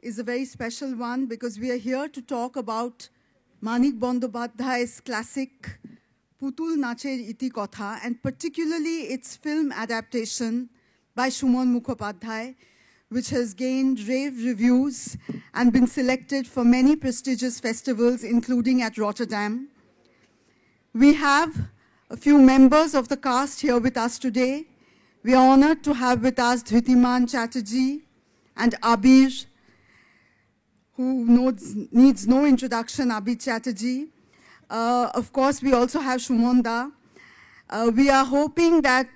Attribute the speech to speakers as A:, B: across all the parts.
A: is a very special one because we are here to talk about Manik Bandyopadhyay's classic Putul Nacher Iti Kotha, and particularly its film adaptation by Shumon Mukhopadhyay, which has gained rave reviews and been selected for many prestigious festivals, including at Rotterdam. We have a few members of the cast here with us today. We are honored to have with us Dhritiman Chatterjee and Abir, who needs no introduction, Abir Chatterjee. Of course, we also have Shumon. We are hoping that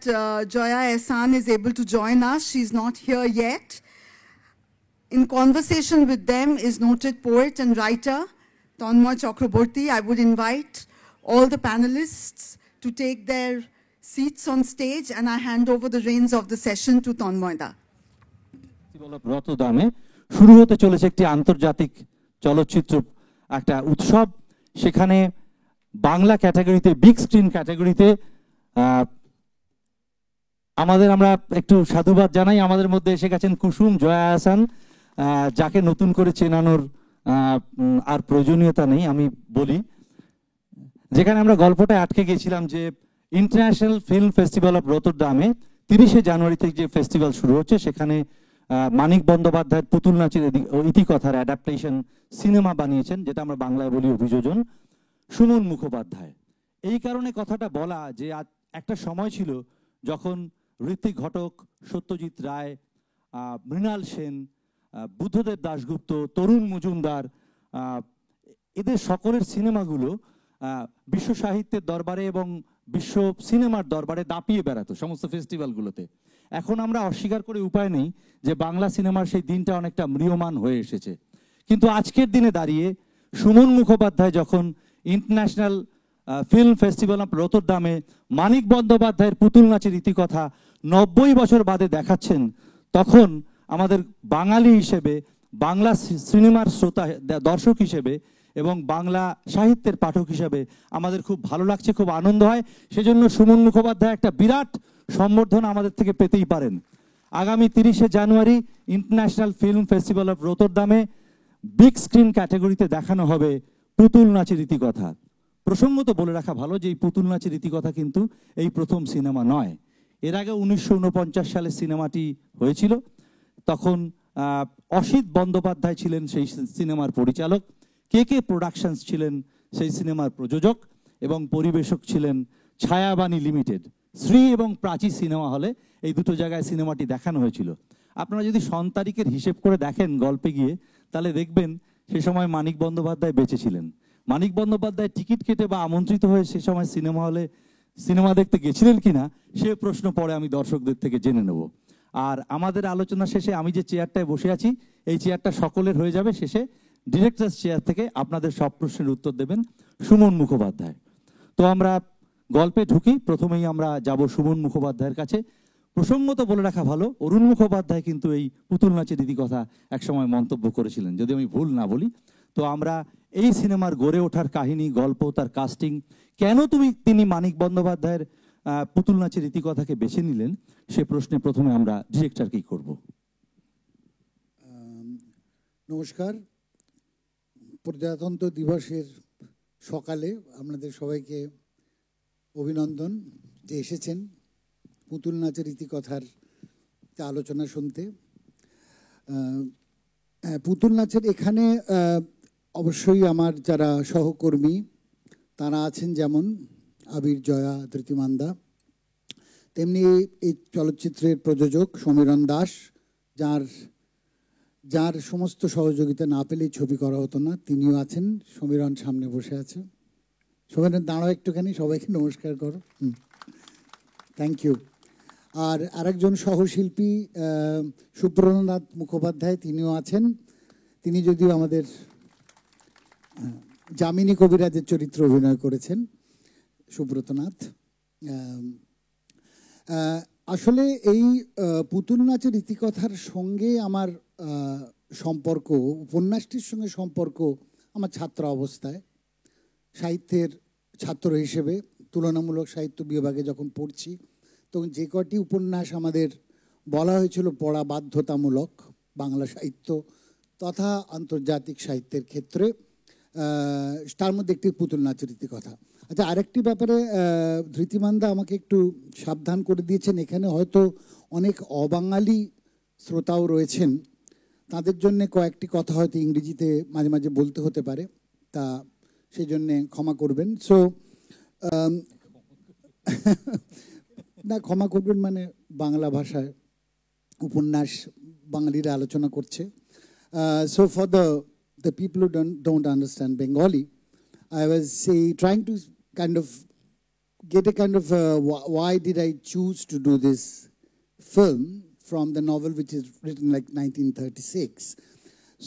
A: Joya Ehsan is able to join us. She's not here yet. In conversation with them is noted poet and writer Tanmoy Chakraborty. I would invite all the panelists to take their seats on stage, and I hand over the reins of the session to Tanmoy da.
B: রতরডামে শুরু হতে চলেছে একটি আন্তর্জাতিক চলচ্চিত্র একটা উৎসব। সেখানে বাংলা ক্যাটাগরিতে, বিগ স্ক্রিন ক্যাটাগরিতে আমরা একটু সাধুবাদ জানাই। আমাদের মধ্যে এসে গেছেন কুসুম, জয়া আহসান, যাকে নতুন করে চেনানোর আর প্রয়োজনীয়তা নেই। আমি বলি, যেখানে আমরা গল্পটা আটকে গেছিলাম যে ইন্টারন্যাশনাল ফিল্ম ফেস্টিভ্যাল অফ রতরডামে 30শে জানুয়ারি থেকে যে ফেস্টিভ্যাল শুরু হচ্ছে, সেখানে মানিক বন্দ্যোপাধ্যায়ের পুতুল নাচের ইতিকথার অ্যাডাপ্টেশন সিনেমা বানিয়েছেন, যেটা আমরা বাংলায় বলি অভিযোজন, সুমন মুখোপাধ্যায়। এই কারণে কথাটা বলা যে একটা সময় ছিল যখন ঋত্বিক ঘটক, সত্যজিৎ রায়, মৃণাল সেন, বুদ্ধদেব দাশগুপ্ত, তরুণ মজুমদার, এদের সকলের সিনেমাগুলো বিশ্ব সাহিত্যের দরবারে এবং বিশ্ব সিনেমার দরবারে দাপিয়ে বেড়াতো সমস্ত ফেস্টিভ্যালগুলোতে। এখন আমরা অস্বীকার করে উপায় নেই যে বাংলা সিনেমার সেই দিনটা অনেকটা ম্রিয়মান হয়ে এসেছে। কিন্তু আজকের দিনে দাঁড়িয়ে সুমন মুখোপাধ্যায় যখন ইন্টারন্যাশনাল ফিল্ম ফেস্টিভ্যাল অফ রতরডামে মানিক বন্দ্যোপাধ্যায়ের পুতুল নাচের ইতিকথা 90 বছর বাদে দেখাচ্ছেন, তখন আমাদের বাঙালি হিসেবে, বাংলা সিনেমার শ্রোতা দর্শক হিসেবে এবং বাংলা সাহিত্যের পাঠক হিসেবে আমাদের খুব ভালো লাগছে, খুব আনন্দ হয়। সেজন্য সুমন মুখোপাধ্যায় একটা বিরাট সম্বর্ধনা আমাদের থেকে পেতেই পারেন। আগামী 30শে জানুয়ারি ইন্টারন্যাশনাল ফিল্ম ফেস্টিভ্যাল অফ রতরডামে বিগ স্ক্রিন ক্যাটাগরিতে দেখানো হবে পুতুল নাচের ইতিকথা। প্রসঙ্গত বলে রাখা ভালো যে এই পুতুল নাচের ইতিকথা কিন্তু এই প্রথম সিনেমা নয়। এর আগে 1949 সালে সিনেমাটি হয়েছিল। তখন অসিত বন্দ্যোপাধ্যায় ছিলেন সেই সিনেমার পরিচালক, কে কে প্রোডাকশনস ছিলেন সেই সিনেমার প্রযোজক, এবং পরিবেশক ছিলেন ছায়াবাণী লিমিটেড। শ্রী এবং প্রাচী সিনেমা হলে এই দুটো জায়গায় সিনেমাটি দেখানো হয়েছিল। আপনারা যদি সন তারিখের হিসেব করে দেখেন গল্পে গিয়ে, তাহলে দেখবেন সে সময় মানিক বন্দ্যোপাধ্যায় বেঁচে ছিলেন। মানিক বন্দ্যোপাধ্যায় টিকিট কেটে বা আমন্ত্রিত হয়ে সে সময় সিনেমা হলে সিনেমা দেখতে গেছিলেন কিনা সে প্রশ্ন পরে আমি দর্শকদের থেকে জেনে নেব। আর আমাদের আলোচনা শেষে আমি যে চেয়ারটায় বসে আছি, এই চেয়ারটা সকলের হয়ে যাবে। শেষে ডিরেক্টরস চেয়ার থেকে আপনাদের সব প্রশ্নের উত্তর দেবেন সুমন মুখোপাধ্যায়। তো আমরা গল্পে ঢুকি। প্রথমেই আমরা যাব সুমন মুখোপাধ্যায়ের কাছে। প্রসঙ্গত বলে রাখা ভালো, অরুণ মুখোপাধ্যায় কিন্তু এই পুতুল নাচের ইতিকথা একসময় মন্তব্য করেছিলেন, যদি আমি ভুল না বলি। তো আমরা এই সিনেমার গড়ে ওঠার কাহিনী, গল্প, তার কাস্টিং, কেন তিনি মানিক বন্দ্যোপাধ্যায়ের পুতুল নাচের ইতিকথাকে বেছে নিলেন, সে প্রশ্নে প্রথমে আমরা ডিরেক্টরকেই করব।
C: নমস্কার। প্রজাতন্ত্র দিবসের সকালে আপনাদের সবাইকে অভিনন্দন যে এসেছেন পুতুল নাচের ইতিকথার আলোচনা শুনতে। পুতুল নাচের এখানে অবশ্যই আমার যারা সহকর্মী তারা আছেন, যেমন আবির, জয়া, ধৃতিমানদা, তেমনি এই চলচ্চিত্রের প্রযোজক সমীরণ দাস, যার সমস্ত সহযোগিতা না পেলেই ছবি করা হতো না, তিনিও আছেন। সমীরণ সামনে বসে আছে। সমীরণ দাঁড়াও একটুখানি, সবাইকে নমস্কার করো। Thank you. আর আরেকজন সহশিল্পী সুব্রতনাথ মুখোপাধ্যায়, তিনিও আছেন। তিনি যদিও আমাদের যামিনী কবিরাজের চরিত্রে অভিনয় করেছেন, সুব্রতনাথ। আসলে এই পুতুল নাচের ইতিকথার সঙ্গে আমার সম্পর্ক, উপন্যাসটির সঙ্গে সম্পর্ক আমার ছাত্র অবস্থায়, সাহিত্যের ছাত্র হিসেবে তুলনামূলক সাহিত্য বিভাগে যখন পড়ছি, তখন যে কটি উপন্যাস আমাদের বলা হয়েছিল পড়া বাধ্যতামূলক, বাংলা সাহিত্য তথা আন্তর্জাতিক সাহিত্যের ক্ষেত্রে, তার মধ্যে একটি পুতুল নাচের কথা। আচ্ছা, আরেকটি ব্যাপারে ধৃতিমানদা আমাকে একটু সাবধান করে দিয়েছেন, এখানে হয়তো অনেক অবাঙালি শ্রোতাও রয়েছেন, তাদের জন্য কয়েকটি কথা হয়তো ইংরেজিতে মাঝে মাঝে বলতে হতে পারে, তা সেই জন্যে ক্ষমা করবেন। সো না, ক্ষমা করবেন মানে বাংলা ভাষায় উপন্যাস বাঙালিরা আলোচনা করছে। So for the people who don't understand Bengali, I was trying to kind of get a kind of why did I choose to do this film from the novel which is written like 1936.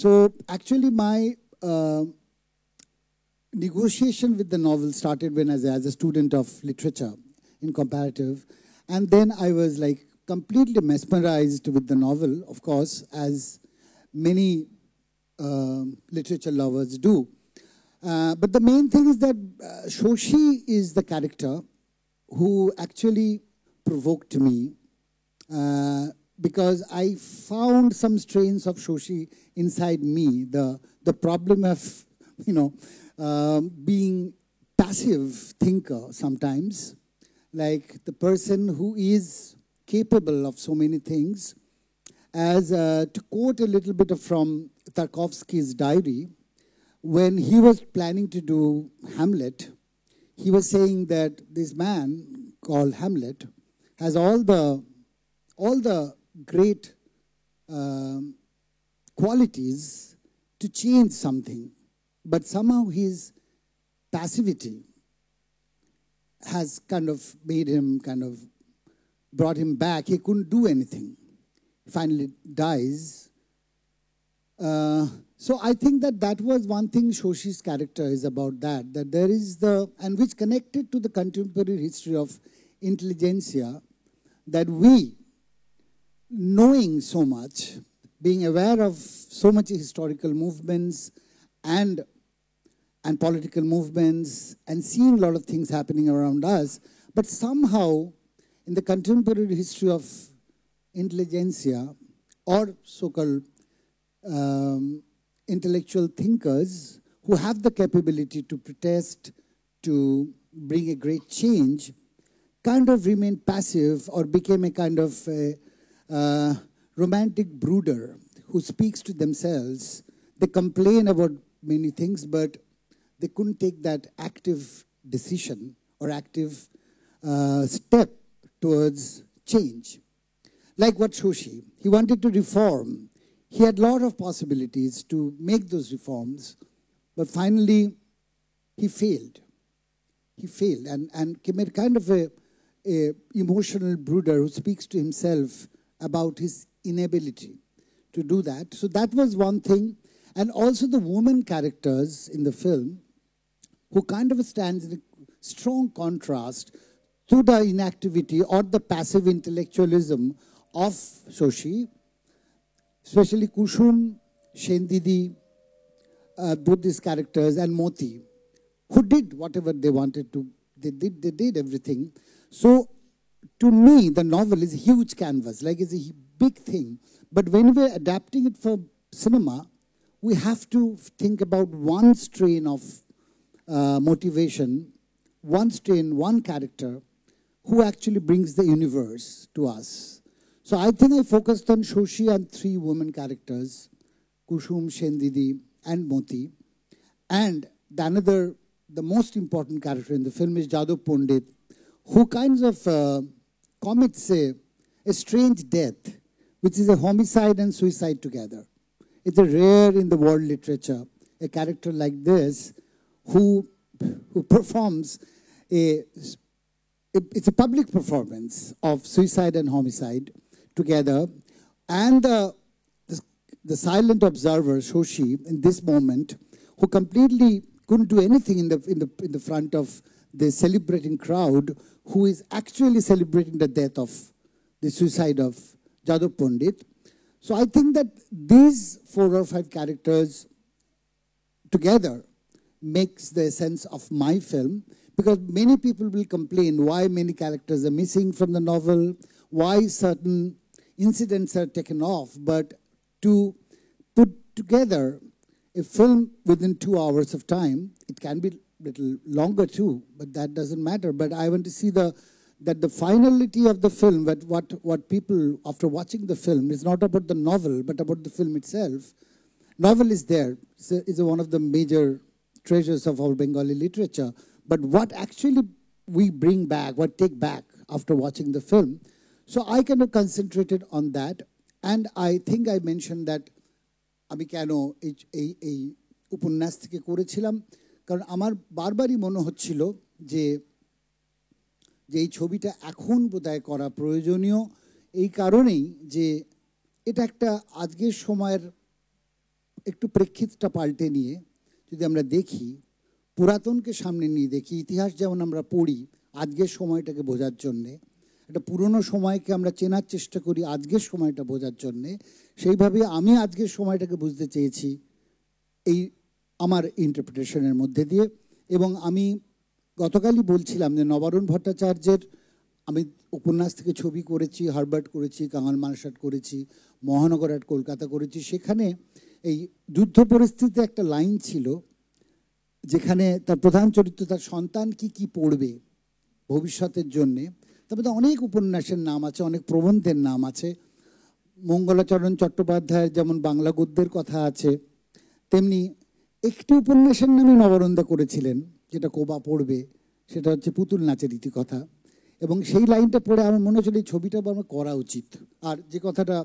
C: So actually my negotiation with the novel started when as a student of literature in comparative, and then I was like completely mesmerized with the novel, of course, as many literature lovers do. But the main thing is that Shoshi is the character who actually provoked me, because I found some strains of Shoshi inside me. The problem of, being passive thinker sometimes, like the person who is capable of so many things. As to quote a little bit from Tarkovsky's diary, when he was planning to do Hamlet, he was saying that this man called Hamlet has all the great qualities to change something, but somehow his passivity has kind of made him brought him back. He couldn't do anything. Finally dies. So I think that was one thing Shoshi's character is about, that there is and which connected to the contemporary history of intelligentsia, that we, knowing so much, being aware of so much historical movements and political movements, and seeing a lot of things happening around us, but somehow in the contemporary history of intelligentsia, or so-called intellectual thinkers who have the capability to protest, to bring a great change, kind of remain passive or became a kind of romantic brooder who speaks to themselves. They complain about many things, but they couldn't take that active decision or active step towards change. Like what Shoshi, he wanted to reform. He had a lot of possibilities to make those reforms, but finally he failed. He failed and became kind of a emotional brooder who speaks to himself about his inability to do that. So that was one thing. And also the women characters in the film, who kind of stands in a strong contrast to the inactivity or the passive intellectualism of Shoshi, especially Kushum, Shendidi, both these characters, and Moti, who did whatever they wanted to. They did everything. So to me, the novel is a huge canvas, like it's a big thing. But when we're adapting it for cinema, we have to think about one strain of motivation, one strain, one character, who actually brings the universe to us. So I think I focused on Shoshi and three women characters, Kushum, Shendidi, and Moti. And the most important character in the film is Jadhav Pandit, who kinds of commits a strange death, which is a homicide and suicide together. It's a rare in the world literature, a character like this who performs it's a public performance of suicide and homicide together, and the silent observer Shoshi in this moment, who completely couldn't do anything in the front of the celebrating crowd, who is actually celebrating the death of the suicide of Jadhav Pandit. So I think that these 4 or 5 characters together makes the essence of my film, because many people will complain why many characters are missing from the novel, why certain incidents are taken off, but to put together a film within 2 hours of time. It can be little longer too, but that doesn't matter. But I want to see that the finality of the film, that what people, after watching the film, is not about the novel, but about the film itself. Novel is there. It's one of the major treasures of our Bengali literature. But what actually we bring back, what take back after watching the film. So I kind of concentrated on that. And I think I mentioned that আমি কেন এই উপন্যাস থেকে করেছিলাম, কারণ আমার বারবারই মনে হচ্ছিল যে এই ছবিটা এখন বোধহয় করা প্রয়োজনীয়, এই কারণেই যে এটা একটা আজকের সময়ের একটু প্রেক্ষিতটা পাল্টে নিয়ে যদি আমরা দেখি, পুরাতনকে সামনে নিয়ে দেখি, ইতিহাস যেমন আমরা পড়ি আজকের সময়টাকে বোঝার জন্যে, একটা পুরনো সময়কে আমরা চেনার চেষ্টা করি আজকের সময়টা বোঝার জন্যে, সেইভাবে আমি আজকের সময়টাকে বুঝতে চেয়েছি এই আমার ইন্টারপ্রিটেশনের মধ্যে দিয়ে। এবং আমি গতকালই বলছিলাম যে নবারুণ ভট্টাচার্যের আমি উপন্যাস থেকে ছবি করেছি, হারবার্ট করেছি, কাঙাল মানসাট করেছি, মহানগর আট কলকাতা করেছি। সেখানে এই যুদ্ধ পরিস্থিতিতে একটা লাইন ছিল যেখানে তার প্রধান চরিত্র তার সন্তান কি পড়বে ভবিষ্যতের জন্যে। তারপরে অনেক উপন্যাসের নাম আছে, অনেক প্রবন্ধের নাম আছে। মঙ্গলাচরণ চট্টোপাধ্যায়ের যেমন বাংলা গদ্যের কথা আছে, তেমনি একটি উপন্যাসের নামে নবরন্দা করেছিলেন যেটা কোবা পড়বে, সেটা হচ্ছে পুতুল নাচের ইতিকথা। এবং সেই লাইনটা পড়ে আমার মনে হচ্ছিল এই ছবিটা আমার করা উচিত। আর যে কথাটা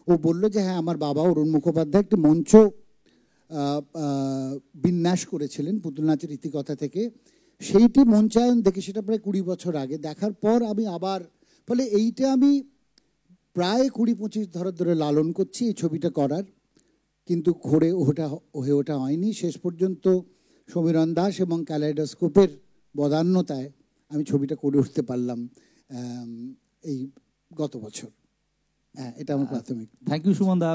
C: ও বললো যে হ্যাঁ, আমার বাবা অরুণ মুখোপাধ্যায় একটি মঞ্চ বিন্যাস করেছিলেন পুতুল নাচের ইতিকথা থেকে, সেইটি মঞ্চায়ন দেখে, সেটা প্রায় 20 বছর আগে দেখার পর আমি আবার, ফলে এইটা আমি প্রায় 20-25 ধরে লালন করছি এই ছবিটা করার, কিন্তু হয়ে ওঠা হয়নি। শেষ পর্যন্ত সমীরণ দাস এবং ক্যালাইডোস্কোপের বদান্যতায় আমি ছবিটা করে উঠতে পারলাম এই গত বছর। এটা আমার প্রাথমিক।
B: Thank you, Shumanda.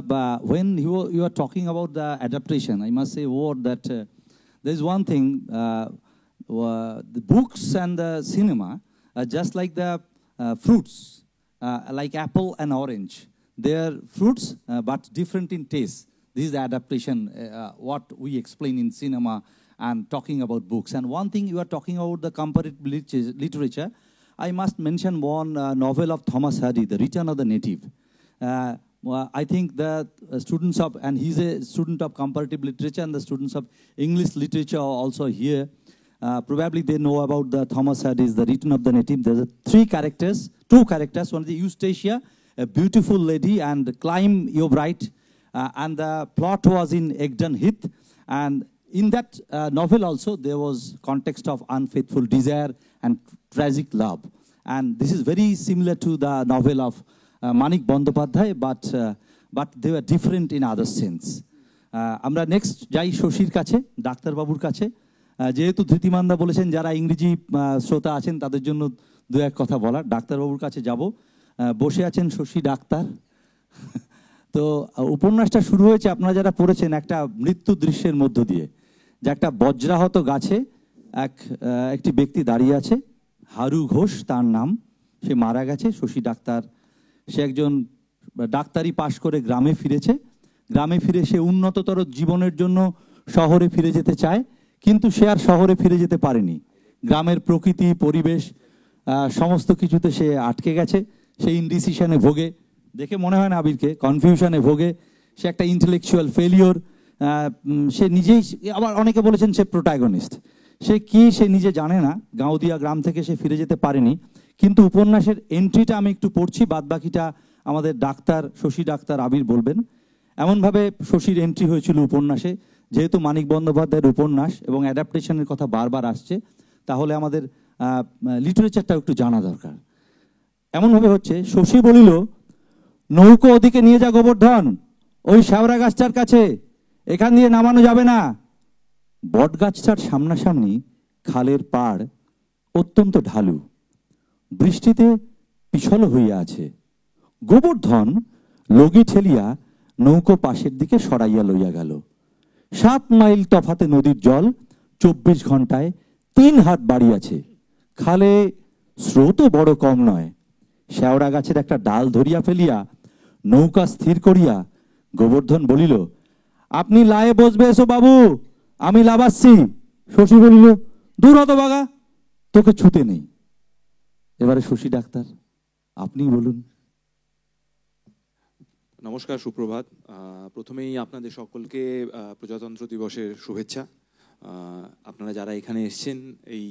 B: When you are talking about the adaptation, I must say a word that there is one thing, the books and the cinema are just like the fruits, like apple and orange. They are fruits but different in taste. This is the adaptation, what we explain in cinema and talking about books. And one thing, you are talking about the comparative literature, I must mention one novel of Thomas Hardy, The Return of the Native. I think that students of, and he's a student of comparative literature, and the students of English literature are also here. Probably they know about the Thomas Hardy's The Return of the Native. There's two characters. One is the Eustacia, a beautiful lady, and Climb Your Bright. And the plot was in Egdon Heath. And in that novel also, there was context of unfaithful desire and tragic love. And this is very similar to the novel of Manik Bandyopadhyay, but they were different in other sense. আমরা next যাই শশীর কাছে, ডাক্তারবাবুর কাছে। যেহেতু ধৃতিমানদা বলেছেন যারা ইংরেজি শ্রোতা আছেন তাদের জন্য দু এক কথা বলার, ডাক্তারবাবুর কাছে যাব। বসে আছেন শশী ডাক্তার। তো উপন্যাসটা শুরু হয়েছে, আপনারা যারা পড়েছেন, একটা মৃত্যু দৃশ্যের মধ্য দিয়ে, যে একটা বজ্রাহত গাছে একটি ব্যক্তি দাঁড়িয়ে আছে, হারু ঘোষ তার নাম, সে মারা গেছে। শশী ডাক্তার, সে একজন ডাক্তারি পাশ করে গ্রামে ফিরেছে। গ্রামে ফিরে সে উন্নততর জীবনের জন্য শহরে ফিরে যেতে চায়, কিন্তু সে আর শহরে ফিরে যেতে পারেনি। গ্রামের প্রকৃতি, পরিবেশ, সমস্ত কিছুতে সে আটকে গেছে। সে ইনডিসিশনে ভোগে, দেখে মনে হয় না আবিরকে, কনফিউশনে ভোগে। সে একটা ইন্টেলেকচুয়াল ফেলিওর। সে নিজেই, আবার অনেকে বলেছেন সে প্রোটাগনিস্ট। সে কি সে নিজে জানে না। গাঁওদিয়া গ্রাম থেকে সে ফিরে যেতে পারেনি। কিন্তু উপন্যাসের এন্ট্রিটা আমি একটু পড়ছি, বাদবাকিটা আমাদের ডাক্তার, শশী ডাক্তার আবির বলবেন। এমনভাবে শশীর এন্ট্রি হয়েছিল উপন্যাসে, যেহেতু মানিক বন্দ্যোপাধ্যায়ের উপন্যাস এবং অ্যাডাপ্টেশনের কথা বারবার আসছে, তাহলে আমাদের লিটারেচারটাও একটু জানা দরকার। এমনভাবে হচ্ছে, শশী বলিল, নৌকো ওদিকে নিয়ে যা গোবর্ধন, ওই শ্যাওড়া গাছটার কাছে, এখান দিয়ে নামানো যাবে না। বট গাছটার সামনাসামনি খালের পাড় অত্যন্ত ঢালু, বৃষ্টিতে পিছল হইয়া আছে। গোবর্ধন লগি ঠেলিয়া নৌকো পাশের দিকে সরাইয়া লইয়া গেল। 7 মাইল তফাতে নদীর জল 24 ঘন্টায় 3 হাত বাড়িয়াছে। খালে স্রোতও বড় কম নয়। শ্যাওড়া গাছের একটা ডাল ধরিয়া ফেলিয়া নৌকা স্থির করিয়া গোবর্ধন বলিল, আপনি লায়ে বসবে এসো বাবু, আমি লাবাচ্ছি। শশী বলিল, দূর হতভাগা, তোকে ছুতে নেই। এবারে শশী ডাক্তার, আপনি বলুন।
D: নমস্কার, সুপ্রভাত। প্রথমেই আপনাদের সকলকে প্রজাতন্ত্র দিবসের শুভেচ্ছা। আপনারা যারা এখানে এসছেন এই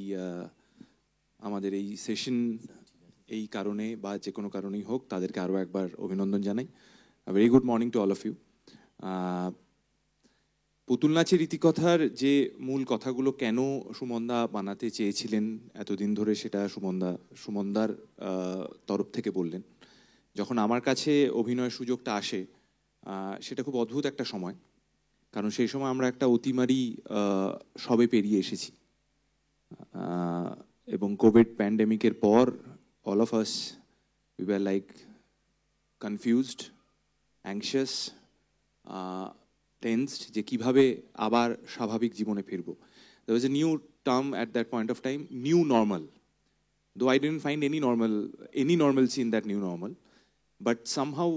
D: আমাদের এই সেশন এই কারণে বা যে কোনো কারণেই হোক, তাদেরকে আরও একবার অভিনন্দন জানাই। Very good morning to all of you. পুতুল নাচের ইতিকথার যে মূল কথাগুলো কেন সুমনদা বানাতে চেয়েছিলেন এতদিন ধরে, সেটা সুমনদার তরফ থেকে বললেন। যখন আমার কাছে অভিনয়ের সুযোগটা আসে, সেটা খুব অদ্ভুত একটা সময়, কারণ সেই সময় আমরা একটা অতিমারি সবে পেরিয়ে এসেছি, এবং কোভিড প্যান্ডেমিকের পর all of us, we were like confused, anxious, tensed, যে কিভাবে আবার স্বাভাবিক জীবনে ফিরবো। There was a new term at that point of time, new normal. Though I didn't find any normalcy in that new normal, but somehow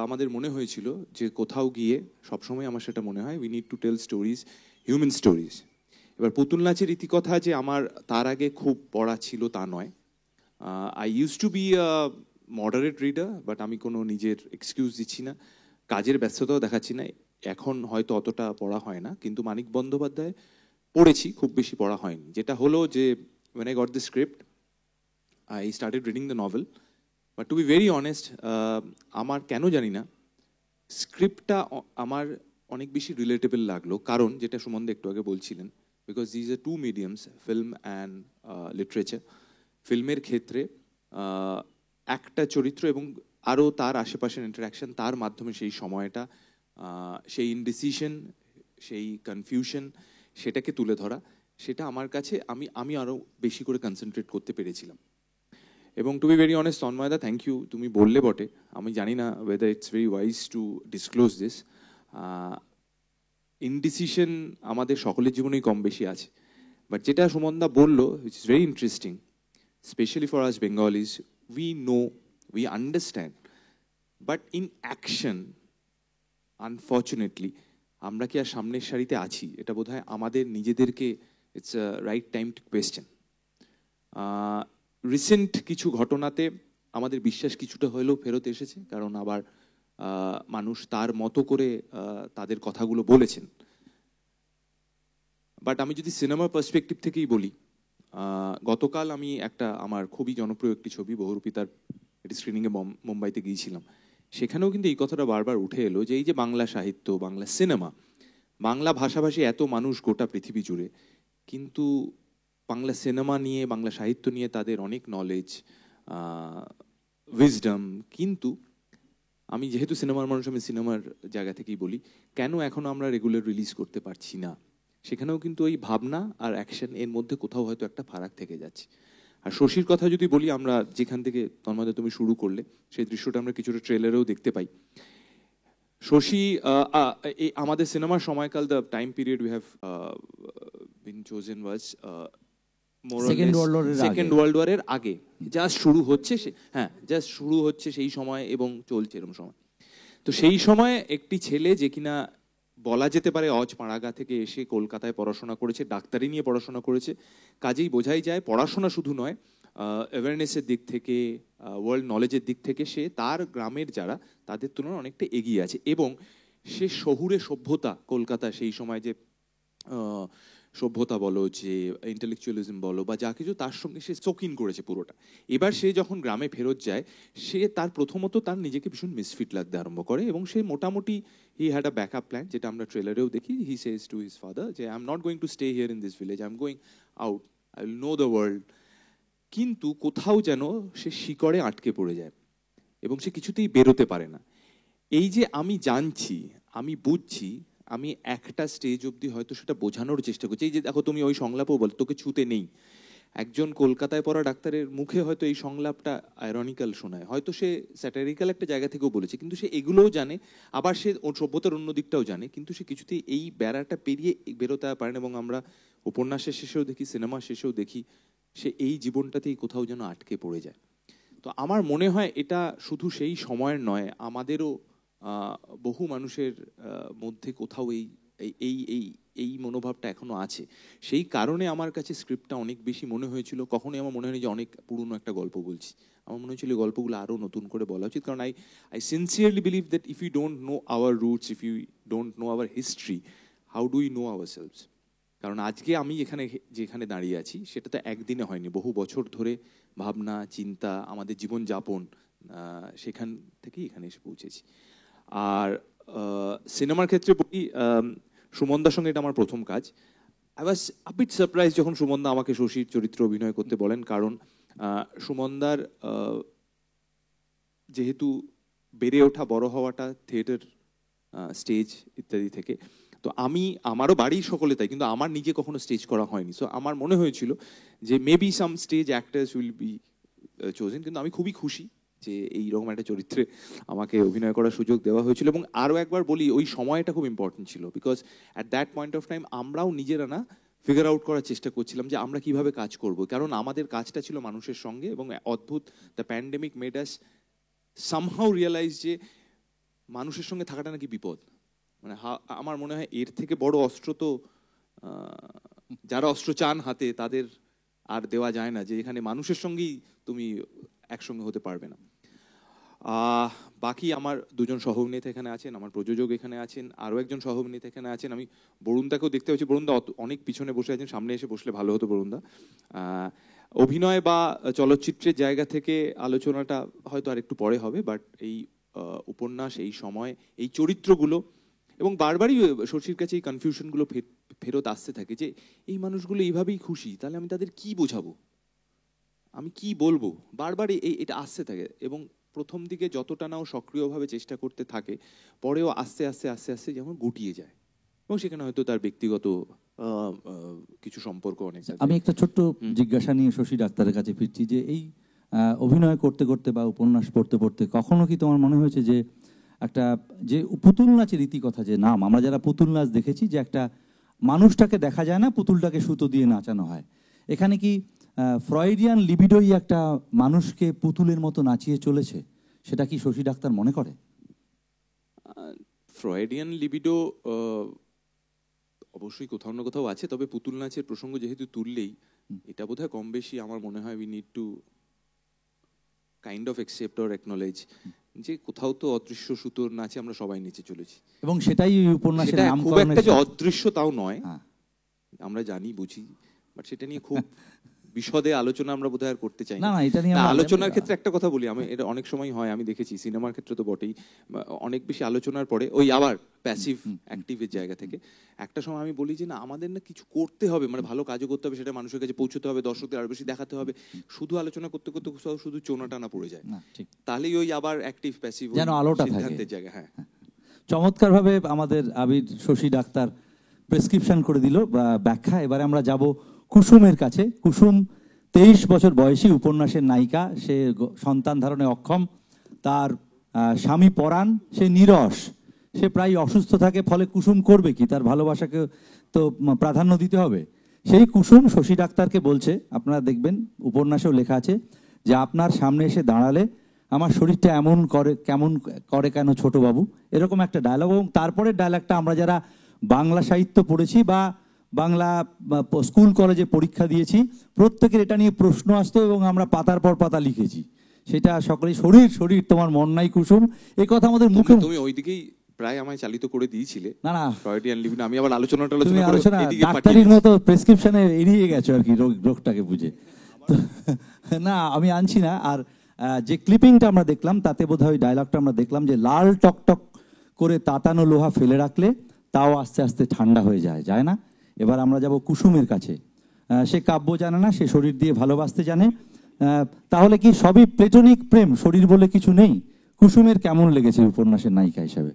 D: আমাদের মনে হয়েছিল যে কোথাও গিয়ে, সবসময় আমার সেটা মনে হয়, we need to tell stories, human stories. এবার পুতুল নাচের ইতিকথা যে আমার তার আগে খুব পড়া ছিল তা নয়। I used to be a moderate reader, but আমি কোনো নিজের এক্সকিউজ দিচ্ছি না, কাজের ব্যস্ততাও দেখাচ্ছি না, এখন হয়তো অতটা পড়া হয় না, কিন্তু মানিক বন্দ্যোপাধ্যায় পড়েছি, খুব বেশি পড়া হয়নি। যেটা হলো যে when I got the script, I started reading the novel, but to be very honest, আমার কেন জানি না স্ক্রিপ্টটা আমার অনেক বেশি রিলেটেবল লাগলো, কারণ যেটা সুমনদা একটু আগে বলছিলেন, because these are two mediums, film and literature. ফিল্মের ক্ষেত্রে একটা চরিত্র এবং আরও তার আশেপাশের ইন্টারাকশন, তার মাধ্যমে সেই সময়টা, সেই ইনডিসিশন, সেই কনফিউশন, সেটাকে তুলে ধরা, সেটা আমার কাছে আমি আরও বেশি করে কনসেন্ট্রেট করতে পেরেছিলাম। এবং টু বি ভেরি অনেস্ট, তন্ময়দা, থ্যাংক ইউ, তুমি বললে বটে, আমি জানি না whether it's very wise to disclose this. Indecision আমাদের সকলের জীবনেই কম বেশি আছে, বাট যেটা সুমনদা বললো, it's is very interesting, especially for us Bengalis, we know, we understand, but in action, unfortunately, আমরা কি আর সামনের সারিতে আছি? এটা বোধহয় আমাদের নিজেদেরকে, it's a right time to question. Recent কিছু ঘটনাতে আমাদের বিশ্বাস কিছুটা হলেও ফেরত এসেছে, কারণ আবার মানুষ তার মতো করে তাদের কথাগুলো বলেছেন। বাট আমি যদি সিনেমার পার্সপেক্টিভ থেকেই বলি, গতকাল আমি একটা আমার খুবই জনপ্রিয় একটি ছবি বহুরূপিতার একটি স্ক্রিনিংয়ে মুম্বাইতে গিয়েছিলাম। সেখানেও কিন্তু এই কথাটা বারবার উঠে এলো যে এই যে বাংলা সাহিত্য, বাংলা সিনেমা, বাংলা ভাষাভাষী এত মানুষ গোটা পৃথিবী জুড়ে, কিন্তু বাংলা সিনেমা নিয়ে, বাংলা সাহিত্য নিয়ে তাদের অনেক নলেজ, উইজডম, কিন্তু আমি যেহেতু সিনেমার মানুষ, আমি সিনেমার জায়গা থেকেই বলি, কেন এখনো আমরা রেগুলার রিলিজ করতে পারছি না? সেখানেও কিন্তু ওই ভাবনা আর অ্যাকশন এর মধ্যে কোথাও হয়তো একটা ফারাক থেকে যাচ্ছে। আর শশীর কথা যদি বলি, আমরা যেখান থেকে তন্ময়দা তুমি শুরু করলে, সেই দৃশ্যটা আমরা কিছুটা ট্রেলারেও দেখতে পাই। শশী, আমাদের সিনেমার সময়কাল, the time period we have been chosen was second world ওয়ারের আগে, জাস্ট শুরু হচ্ছে, হ্যাঁ, জাস্ট শুরু হচ্ছে সেই সময় এবং চলছে এরকম সময়। তো সেই সময় একটি ছেলে, যে কিনা বলা যেতে পারে অজপাড়াগা থেকে এসে কলকাতায় পড়াশোনা করেছে, ডাক্তারি নিয়ে পড়াশোনা করেছে, কাজেই বোঝাই যায় পড়াশোনা শুধু নয়, অ্যাওয়ারনেসের দিক থেকে, ওয়ার্ল্ড নলেজের দিক থেকে সে তার গ্রামের যারা, তাদের তুলনায় অনেকটা এগিয়ে আছে। এবং সে শহুরে সভ্যতা, কলকাতা সেই সময় যে সভ্যতা বলো, যে ইন্টেলেকচুয়ালিজম বলো বা যা কিছু, তার সঙ্গে সে চকিন করেছে পুরোটা। এবার সে যখন গ্রামে ফেরত যায়, সে তার প্রথমত তার নিজেকে ভীষণ মিসফিট লাগতে আরম্ভ করে, এবং সে মোটামুটি he had a backup plan, যেটা আমরা ট্রেলারেও দেখি। হি সেজ টু হিজ ফাদার যে I am not going to stay here in this village, I am going out, I will know the world. কিন্তু কোথাও যেন সে শিকড়ে আটকে পড়ে যায় এবং সে কিছুতেই বেরোতে পারে না। এই যে আমি জানছি, আমি বুঝছি, আমি একটা স্টেজ অবধি হয়তো সেটা বোঝানোর চেষ্টা করছি। এই যে দেখো, তুমি ওই সংলাপও বল, তোকে ছুতে নেই, একজন কলকাতায় পড়া ডাক্তারের মুখে হয়তো এই সংলাপটা আয়রনিক্যাল শোনায়, হয়তো সে স্যাটারিক্যাল একটা জায়গা থেকেও বলেছে, কিন্তু সে এগুলোও জানে, আবার সে সভ্যতার অন্য দিকটাও জানে, কিন্তু সে কিছুতেই এই বেড়াটা পেরিয়ে বেরোতে পারে না। এবং আমরা উপন্যাসের শেষেও দেখি, সিনেমা শেষেও দেখি, সে এই জীবনটাতেই কোথাও যেন আটকে পড়ে যায়। তো আমার মনে হয় এটা শুধু সেই সময়ের নয়, আমাদেরও বহু মানুষের মধ্যে কোথাও এই এই এই এই মনোভাবটা এখনো আছে। সেই কারণে আমার কাছে স্ক্রিপ্টটা অনেক বেশি মনে হয়েছিল, কখনোই আমার মনে হয়নি যে অনেক পুরনো একটা গল্প বলছি। আমার মনে হয়েছিল গল্পগুলো আরও নতুন করে বলা উচিত, কারণ I sincerely believe that if you don't know our roots, if you don't know our history, how do you know ourselves? কারণ আজকে আমি যেখানে দাঁড়িয়ে আছি সেটা তো একদিনে হয়নি, বহু বছর ধরে ভাবনা চিন্তা, আমাদের জীবনযাপন, সেখান থেকেই এখানে এসে পৌঁছেছি। আর সিনেমার ক্ষেত্রে বলি, সুমনদার সঙ্গে এটা আমার প্রথম কাজ। I was a bit surprise যখন সুমনদা আমাকে শশীর চরিত্র অভিনয় করতে বলেন, কারণ সুমনদার যেহেতু বেড়ে ওঠা, বড় হওয়াটা থিয়েটার, স্টেজ ইত্যাদি থেকে, তো আমারও বাড়ির সকলে তাই, কিন্তু আমার নিজে কখনো স্টেজ করা হয়নি। সো আমার মনে হয়েছিল যে maybe some stage actors will be chosen, কিন্তু আমি খুবই খুশি যে এইরকম একটা চরিত্রে আমাকে অভিনয় করার সুযোগ দেওয়া হয়েছিল। এবং আরও একবার বলি, ওই সময়টা খুব ইম্পর্টেন্ট ছিল, because at that point of time আমরাও নিজেরা না ফিগার আউট করার চেষ্টা করছিলাম যে আমরা কিভাবে কাজ করব, কারণ আমাদের কাজটা ছিল মানুষের সঙ্গে। এবং অদ্ভুত, the pandemic made us somehow realise যে মানুষের সঙ্গে থাকাটা নাকি বিপদ। মানে আমার মনে হয় এর থেকে বড় অস্ত্র তো যারা অস্ত্র চান হাতে তাদের আর দেওয়া যায় না, যে এখানে মানুষের সঙ্গেই তুমি একসঙ্গে হতে পারবে না। বাকি আমার দুজন সহ-অভিনেতা এখানে আছেন, আমার প্রযোজক এখানে আছেন, আরও একজন সহ-অভিনেতা এখানে আছেন। আমি বরুণদাকেও দেখতে পাচ্ছি, বরুণদা অনেক পিছনে বসে আছেন, সামনে এসে বসলে ভালো হতো বরুণদা। অভিনয় বা চলচ্চিত্রের জায়গা থেকে আলোচনাটা হয়তো আর একটু পরে হবে, বাট এই উপন্যাস, এই সময়, এই চরিত্রগুলো, এবং বারবারই শশীর কাছে এই কনফিউশনগুলো ফেরত আসতে থাকে যে এই মানুষগুলো এইভাবেই খুশি, তাহলে আমি তাদের কি বোঝাবো, আমি কি বলবো, বারবারই এটা আসতে থাকে। এবং প্রথম দিকে যতটা নাও সক্রিয়ভাবে চেষ্টা করতে থাকে, পরেও আস্তে আস্তে আস্তে আস্তে যেমন গুটিয়ে যায়, এবং সেখানে হয়তো তার ব্যক্তিগত কিছু সম্পর্ক অনেক।
B: আমি একটা ছোট্ট জিজ্ঞাসা নিয়ে শশী ডাক্তারের কাছে ফিরছি, যে এই অভিনয় করতে করতে বা উপন্যাস পড়তে পড়তে কখনো কি তোমার মনে হয়েছে যে একটা, যে পুতুল নাচের ইতিকথা যে নাম, আমরা যারা পুতুল নাচ দেখেছি, যে একটা মানুষটাকে দেখা যায় না, পুতুলটাকে সুতো দিয়ে নাচানো হয়, এখানে কি ফ্রয়েডিয়ান লিবিডোই একটা মানুষকে পুতুলের মতো নাচিয়ে চলেছে, সেটা কি শশী ডাক্তার মনে করে?
D: ফ্রয়েডিয়ান লিবিডো অবশ্যই কোথাও না কোথাও আছে, তবে পুতুল নাচের প্রসঙ্গ যেহেতু তুললেই, এটা বোধহয় কম বেশি আমার মনে হয় we need to kind of accept or acknowledge যে কোথাও তো অদৃশ্য সুতোর নাচে আমরা সবাই নিচে চলেছি,
B: এবং সেটাই উপন্যাসের নামকরণ।
D: খুব একটা যে অদৃশ্য তাও নয়, আমরা জানি বুঝি, বাট সেটা নিয়ে খুব বিশদে আলোচনা আমরা বোধহয় আর করতে চাই না।
B: এটা নিয়ে
D: আলোচনার ক্ষেত্রে একটা কথা বলি, আমি এটা অনেক সময় হয়, আমি দেখেছি সিনেমার ক্ষেত্রে তো বটেই, অনেক বেশি আলোচনার পরে ওই আবার প্যাসিভ অ্যাক্টিভের জায়গা থেকে একটা সময় আমি বলি যে না, আমাদের না কিছু করতে হবে, মানে ভালো কাজও করতে হবে, সেটা মানুষের কাছে পৌঁছতে হবে, দর্শকদের আরো বেশি দেখাতে হবে। শুধু আলোচনা করতে করতে শুধু চোনা টানা পড়ে যায়, তাহলেই ওই আবার অ্যাক্টিভ প্যাসিভ সিদ্ধান্তের জায়গা। হ্যাঁ,
B: চমৎকার ভাবে আমাদের আবির শশী ডাক্তার প্রেসক্রিপশন করে দিল ব্যাখ্যা। এবারে আমরা যাব কুসুমের কাছে। কুসুম 23 বছর বয়সী উপন্যাসের নায়িকা, সে সন্তান ধারণে অক্ষম, তার স্বামী পরাণ, সে নীরস, সে প্রায় অসুস্থ থাকে, ফলে কুসুম করবে কি, তার ভালোবাসাকে তো প্রাধান্য দিতে হবে। সেই কুসুম শশী ডাক্তারকে বলছে, আপনারা দেখবেন উপন্যাসেও লেখা আছে, যে আপনার সামনে এসে দাঁড়ালে আমার শরীরটা এমন করে, কেমন করে কেন ছোটবাবু, এরকম একটা ডায়লগ। এবং তারপরের ডায়লগটা আমরা যারা বাংলা সাহিত্য পড়েছি বা বাংলা স্কুল কলেজে পরীক্ষা দিয়েছি, প্রত্যেকের এটা নিয়ে প্রশ্ন আসতো এবং আমরা পাতার পর পাতা লিখেছি, সেটা সকলেই শরীর শরীর তোমার মন নাই কুসুম, এই কথা আমাদের মুখে।
D: তুমি ওইদিকেই প্রায় আমায় চালিত করে দিয়েছিলে।
B: না না,
D: ফ্রয়েডিয়ান লিবিডো আমি আবার আলোচনা
B: ডাক্তারির মতো প্রেসক্রিপশনে এড়িয়ে গেছো আর কি রোগটাকে বুঝে। না, আমি আনছি না। আর যে ক্লিপিংটা আমরা দেখলাম তাতে বোধহয় ডায়লগটা আমরা দেখলাম যে লাল টকটক করে তাতানো লোহা ফেলে রাখলে তাও আস্তে আস্তে ঠান্ডা হয়ে যায়, যায় না? এবার আমরা যাব কুসুমের কাছে। সে কাব্য জানে না, সে শরীর দিয়ে ভালোবাসতে জানে। তাহলে কি সবই প্লেটোনিক প্রেম, শরীর বলে কিছু নেই? কুসুমের কেমন লেগেছে উপন্যাসের নায়িকা হিসাবে?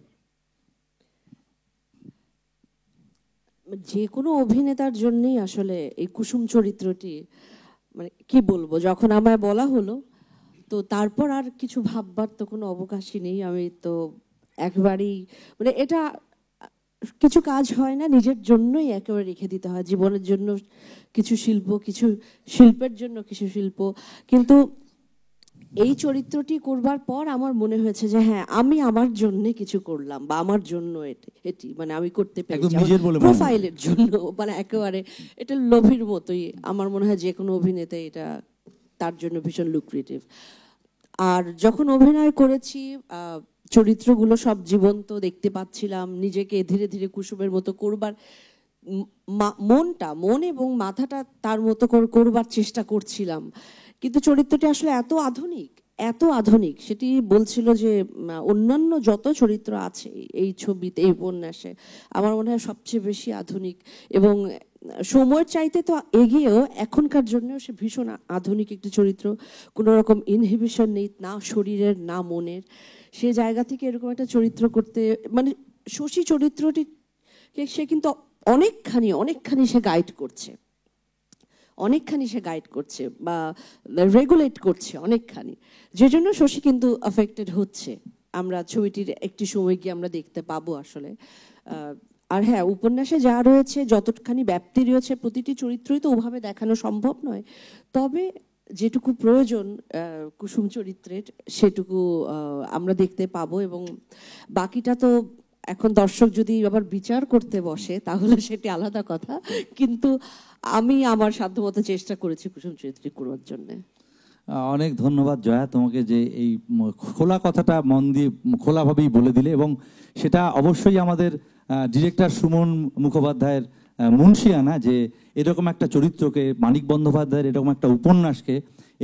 E: যে কোনো অভিনেতার জন্যই আসলে এই কুসুম চরিত্রটি, মানে কি বলবো, যখন আমায় বলা হলো তো তারপর আর কিছু ভাববার তো কোনো অবকাশই নেই। আমি তো একবারেই, মানে এটা কিছু কাজ হয় না, নিজের জন্যই একেবারে রেখে দিতে হয়, জীবনের জন্য কিছু শিল্প, কিছু শিল্পের জন্য কিছু শিল্প। কিন্তু এই চরিত্রটি করবার পর আমার মনে হয়েছে যে হ্যাঁ আমি আমার জন্য কিছু করলাম, বা আমার জন্য এটি মানে আমি করতে পেরেছি প্রোফাইলের জন্য, মানে একেবারে এটা লোভীর মতোই। আমার মনে হয় যে কোনো অভিনেতা এটা তার জন্য ভীষণ লুক্রেটিভ। আর যখন অভিনয় করেছি চরিত্রগুলো সব জীবন্ত দেখতে পাচ্ছিলাম, নিজেকে ধীরে ধীরে কুসুমের মতো করবার মন এবং মাথাটা তার মতো করবার চেষ্টা করছিলাম। কিন্তু চরিত্রটি আসলে এত আধুনিক সেটি বলছিল যে অন্যান্য যত চরিত্র আছে এই ছবিতে, এই উপন্যাসে আমার মনে হয় সবচেয়ে বেশি আধুনিক, এবং সময়ের চাইতে তো এগিয়েও এখনকার জন্যও সে ভীষণ আধুনিক একটি চরিত্র। কোনো রকম ইনহিবিশন নেই, না শরীরের না মনের। সে জায়গা থেকে এরকম একটা চরিত্র করতে, মানে শশী চরিত্রটিকে সে কিন্তু অনেকখানি সে গাইড করছে বা রেগুলেট করছে অনেকখানি, যে জন্য শশী কিন্তু অ্যাফেক্টেড হচ্ছে। আমরা ছবিটির একটি সময় গিয়ে আমরা দেখতে পাবো আসলে। আর হ্যাঁ, উপন্যাসে যা রয়েছে, যতখানি ব্যাপ্তি রয়েছে, প্রতিটি চরিত্রই তো ওভাবে দেখানো সম্ভব নয়, তবে যেটুকু প্রয়োজন কুসুম চরিত্রের সেটুকু আমরা দেখতে পাবো। এবং বাকিটা তো এখন দর্শক যদি আবার বিচার করতে বসে তাহলে সেটি আলাদা কথা, কিন্তু আমি আমার সাধ্যমতো চেষ্টা করেছি কুসুম চরিত্রটি করবার জন্য।
B: অনেক ধন্যবাদ জয়া তোমাকে, যে এই খোলা কথাটা মন দিয়ে খোলাভাবেই বলে দিলে, এবং সেটা অবশ্যই আমাদের ডিরেক্টর সুমন মুখোপাধ্যায়ের মুন্সিয়ানা, যে এরকম একটা চরিত্রকে, মানিক বন্দ্যোপাধ্যায়ের এরকম একটা উপন্যাসকে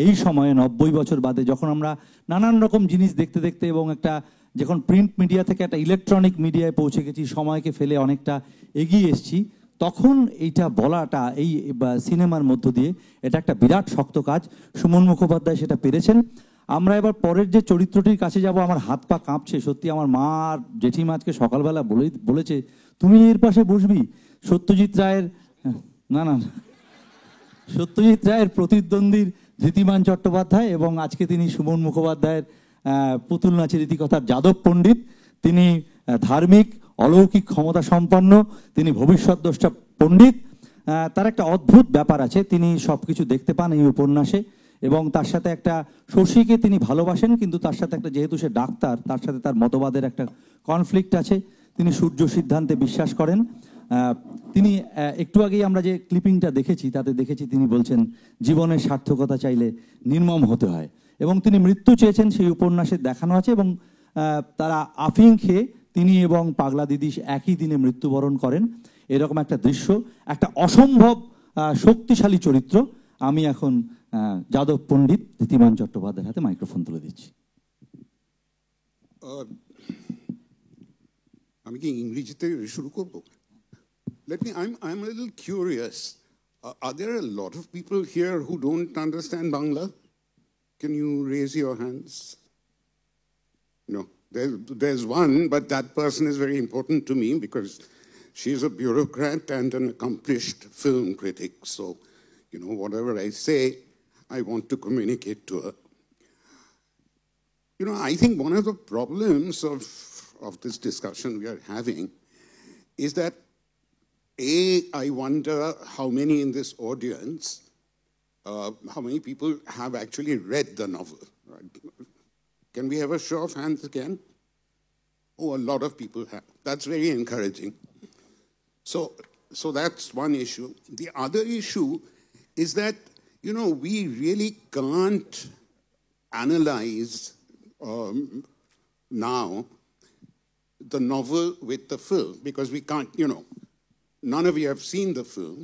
B: এই সময়ে 90 বছর বাদে, যখন আমরা নানান রকম জিনিস দেখতে দেখতে এবং একটা যখন প্রিন্ট মিডিয়া থেকে একটা ইলেকট্রনিক মিডিয়ায় পৌঁছে গেছি, সময়কে ফেলে অনেকটা এগিয়ে এসেছি, তখন এইটা বলাটা এই সিনেমার মধ্য দিয়ে এটা একটা বিরাট শক্ত কাজ। সুমন মুখোপাধ্যায় সেটা পেরেছেন। আমরা এবার পরের যে চরিত্রটির কাছে যাব, আমার হাত পা কাঁপছে সত্যি। আমার মা আর জেঠিমা আজকে সকালবেলা বলেছে তুমি এর পাশে বসবি। সত্যজিৎ রায়ের সত্যজিৎ রায়ের প্রতিদ্বন্দ্বীর ধৃতিমান চট্টোপাধ্যায়, এবং আজকে তিনি সুমন মুখোপাধ্যায়ের পুতুল নাচের ইতিকথার যাদব পণ্ডিত। তিনি ধার্মিক, অলৌকিক ক্ষমতা সম্পন্ন, তিনি ভবিষ্যৎদ্রষ্টা পণ্ডিত। তার একটা অদ্ভুত ব্যাপার আছে, তিনি সবকিছু দেখতে পান এই উপন্যাসে, এবং তার সাথে একটা শশীকে তিনি ভালোবাসেন, কিন্তু তার সাথে একটা, যেহেতু সে ডাক্তার, তার সাথে তার মতবাদের একটা কনফ্লিক্ট আছে। তিনি সূর্য সিদ্ধান্তে বিশ্বাস করেন। তিনি একটু আগেই আমরা যে ক্লিপিংটা দেখেছি তাতে দেখেছি তিনি বলছেন জীবনের সার্থকতা চাইলে নির্মম হতে হয়, এবং তিনি মৃত্যু চেয়েছেন, সেই উপন্যাসে দেখানো আছে। এবং তারা আফিং খেয়ে তিনি এবং পাগলা দিদি একই দিনে মৃত্যুবরণ করেন। এরকম একটা দৃশ্য, একটা অসম্ভব শক্তিশালী চরিত্র। আমি এখন যাদব পণ্ডিত ধৃতিমান চট্টোপাধ্যায়ের হাতে মাইক্রোফোন তুলে দিচ্ছি।
F: আমি কি ইংরেজিতে শুরু করব? I'm a little curious. Are there a lot of people here who don't understand Bangla? Can you raise your hands? No. There's one, but that person is very important to me because she's a bureaucrat and an accomplished film critic. So, whatever I say, I want to communicate to her. I think one of the problems of this discussion we are having is that, I wonder how many in this audience, how many people have actually read the novel. Right? Can we have a show of hands again? Oh, a lot of people have. That's very encouraging. So that's one issue. The other issue is that, we really can't analyze now the novel with the film, because we can't, none of you have seen the film,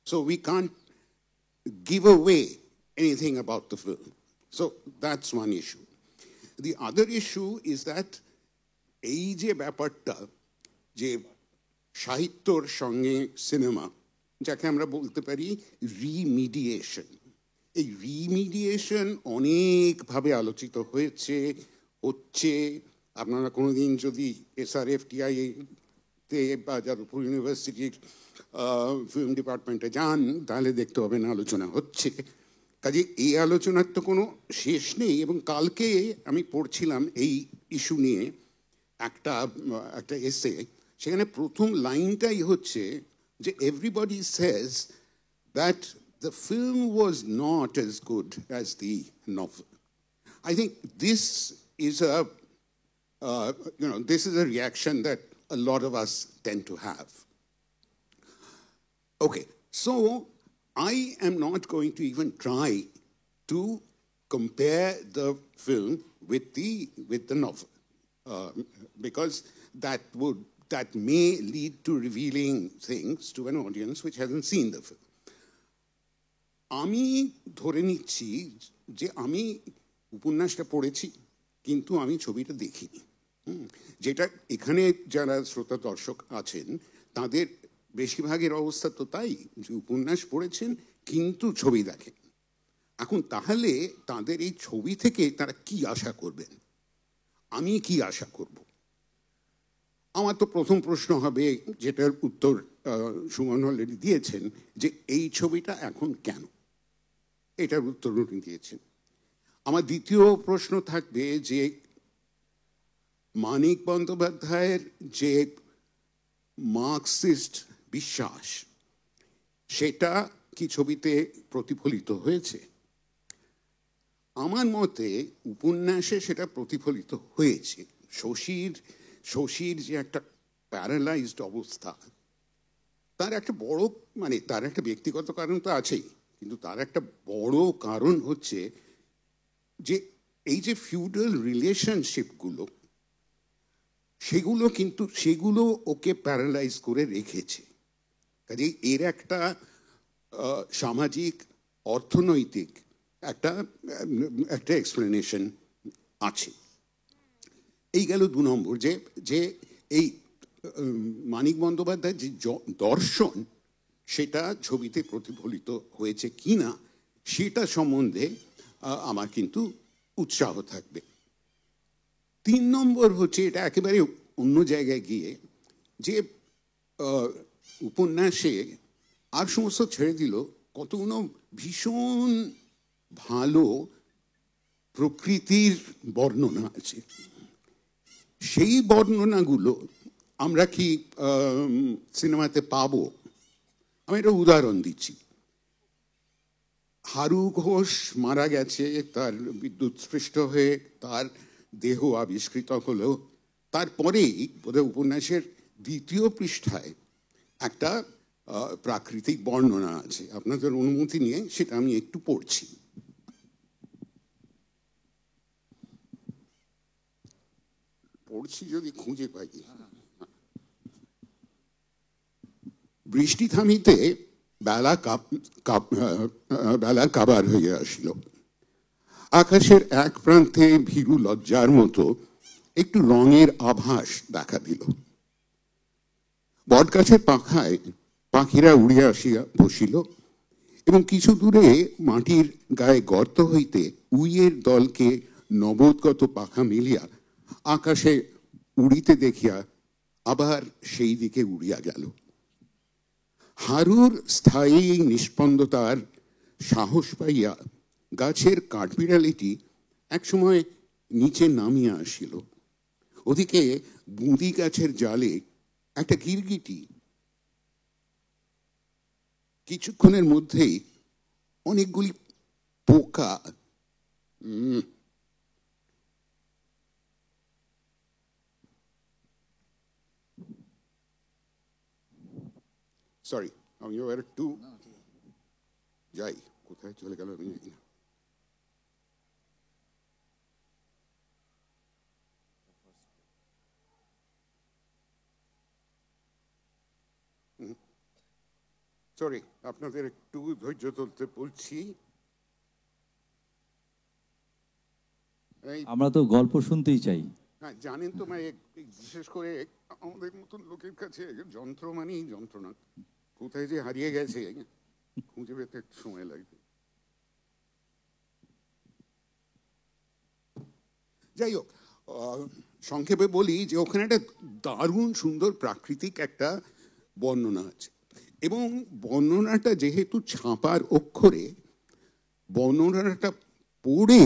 F: so we can't give away anything about the film. So that's one issue. The other issue is that এই যে ব্যাপারটা, যে সাহিত্যর সঙ্গে cinema, যাকে আমরা বলতে পারি রিমিডিয়েশন, এই রিমিডিয়েশন অনেকভাবে আলোচিত হচ্ছে। আপনারা কোনোদিন যদি SRFTI তে বা যাদবপুর ইউনিভার্সিটির ফিল্ম ডিপার্টমেন্টে যান তাহলে দেখতে পাবেন আলোচনা হচ্ছে। কাজে এই আলোচনার তো কোনো শেষ নেই। এবং কালকে আমি পড়ছিলাম এই ইস্যু নিয়ে একটা এসে, সেখানে প্রথম লাইনটাই হচ্ছে যে everybody says that the film was not as good as the novel. I think this is this is a reaction that a lot of us tend to have. Okay, so I am not going to even try to compare the film with the novel, because that may lead to revealing things to an audience which hasn't seen the film. আমি ধরে নিচ্ছি যে আমি উপন্যাসটা পড়েছি, কিন্তু আমি ছবিটা দেখিনি। যেটা এখানে যারা শ্রোতা দর্শক আছেন তাদের বেশিরভাগের অবস্থা তো তাই, যে উপন্যাস পড়েছেন কিন্তু ছবি দেখেন। এখন তাহলে তাদের এই ছবি থেকে তারা কি আশা করবেন, আমি কি আশা করব? আমার তো প্রথম প্রশ্ন হবে, যেটার উত্তর সুমন অলরেডি দিয়েছেন, যে এই ছবিটা এখন কেন, এটার উত্তর উনি দিয়েছেন। আমার দ্বিতীয় প্রশ্ন থাকবে যে মানিক বন্দ্যোপাধ্যায়ের যে মার্কসিস্ট বিশ্বাস, সেটা কি ছবিতে প্রতিফলিত হয়েছে? আমার মতে উপন্যাসে সেটা প্রতিফলিত হয়েছে। শশীর যে একটা প্যারালাইজড অবস্থা, তার একটা বড় তার একটা ব্যক্তিগত কারণ তো আছেই, কিন্তু তার একটা বড় কারণ হচ্ছে যে এই যে ফিউডাল রিলেশনশিপগুলো, সেগুলো ওকে প্যারালাইজ করে রেখেছে। কাজে এর একটা সামাজিক অর্থনৈতিক একটা এক্সপ্লেনেশন আছে। এই গেল 2 নম্বর, যে এই মানিক বন্দ্যোপাধ্যায়ের যে দর্শন, সেটা ছবিতে প্রতিফলিত হয়েছে কিনা সেটা সম্বন্ধে আমার কিন্তু উৎসাহ থাকবে। 3 নম্বর হচ্ছে, এটা একেবারে অন্য জায়গায় গিয়ে, যে উপন্যাসে আর সমস্ত ছেড়ে দিল, কতগুলো ভীষণ ভালো প্রকৃতির বর্ণনা আছে। সেই বর্ণনাগুলো আমরা কি সিনেমাতে পাবো? আমি একটা উদাহরণ দিচ্ছি। হারু ঘোষ মারা গেছে, তার বিদ্যুৎস্পৃষ্ট হয়ে তার দেহ আবিষ্কৃত হলো, তারপরেই বোধহয় উপন্যাসের 2য় পৃষ্ঠায় একটা প্রাকৃতিক বর্ণনা আছে। আপনাদের অনুমতি নিয়ে সেটা আমি একটু পড়ছি। যদি খুঁজে পাই। বৃষ্টি থামিতে বেলা কাবার হয়ে আসলো। আকাশের এক প্রান্তে ভীরু লজ্জার মতো একটু রঙের আভাস দেখা দিল। বটগাছের পাখায় পাখিরা উড়িয়া আসিয়া বসিল, এবং কিছু দূরে মাটির গায়ে গর্ত হইতে উইয়ের দলকে নবোদগত পাখা মিলিয়া আকাশে উড়িতে দেখিয়া আবার সেই দিকে উড়িয়া গেল। হারুর স্থায়ী নিষ্পন্দতার সাহস পাইয়া গাছের কাঠবিড়ালিটি একসময় নিচে নামিয়া আসিল। ওদিকে বুঁদি গাছের জালে একটা গিরগিটি কিছুক্ষণের মধ্যেই অনেকগুলি পোকা সরি, আমি এবার একটু যাই, কোথায় চলে গেল আমি জানি না। সরি, আপনাদের একটু ধৈর্য ধরতে বলছি।
B: আমরা তো গল্প শুনতেই চাই।
F: হ্যাঁ, জানেন তো, বিশেষ করে আমাদের মতন লোকের কাছে যন্ত্র মানেই যন্ত্রণা। কোথায় যে হারিয়ে গেছে খুঁজে পেতে একটু সময় লাগবে। যাই হোক, সংক্ষেপে বলি যে ওখানে একটা দারুণ সুন্দর প্রাকৃতিক একটা বর্ণনা আছে, এবং বর্ণনাটা যেহেতু ছাপার অক্ষরে, বর্ণনাটা পড়ে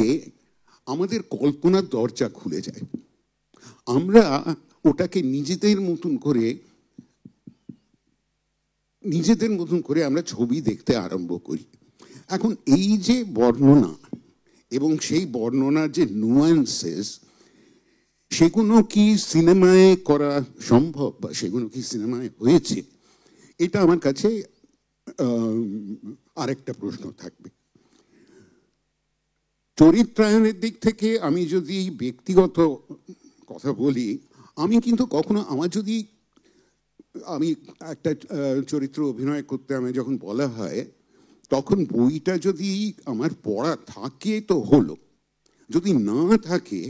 F: আমাদের কল্পনার দরজা খুলে যায়। আমরা ওটাকে নিজেদের মতন করে আমরা ছবি দেখতে আরম্ভ করি। এখন এই যে বর্ণনা, এবং সেই বর্ণনার যে নুয়ান্সেস, সেগুলো কি সিনেমায় করা সম্ভব বা সেগুলো কি সিনেমায় হয়েছে, এটা আমার কাছে আরেকটা প্রশ্ন থাকবে। চরিত্রায়নের দিক থেকে আমি যদি ব্যক্তিগত কথা বলি, আমি কিন্তু কখনো আমি একটা চরিত্র অভিনয় করতে আমি যখন বলা হয়, তখন বইটা যদি আমার পড়া থাকে তো হলো, যদি না থাকে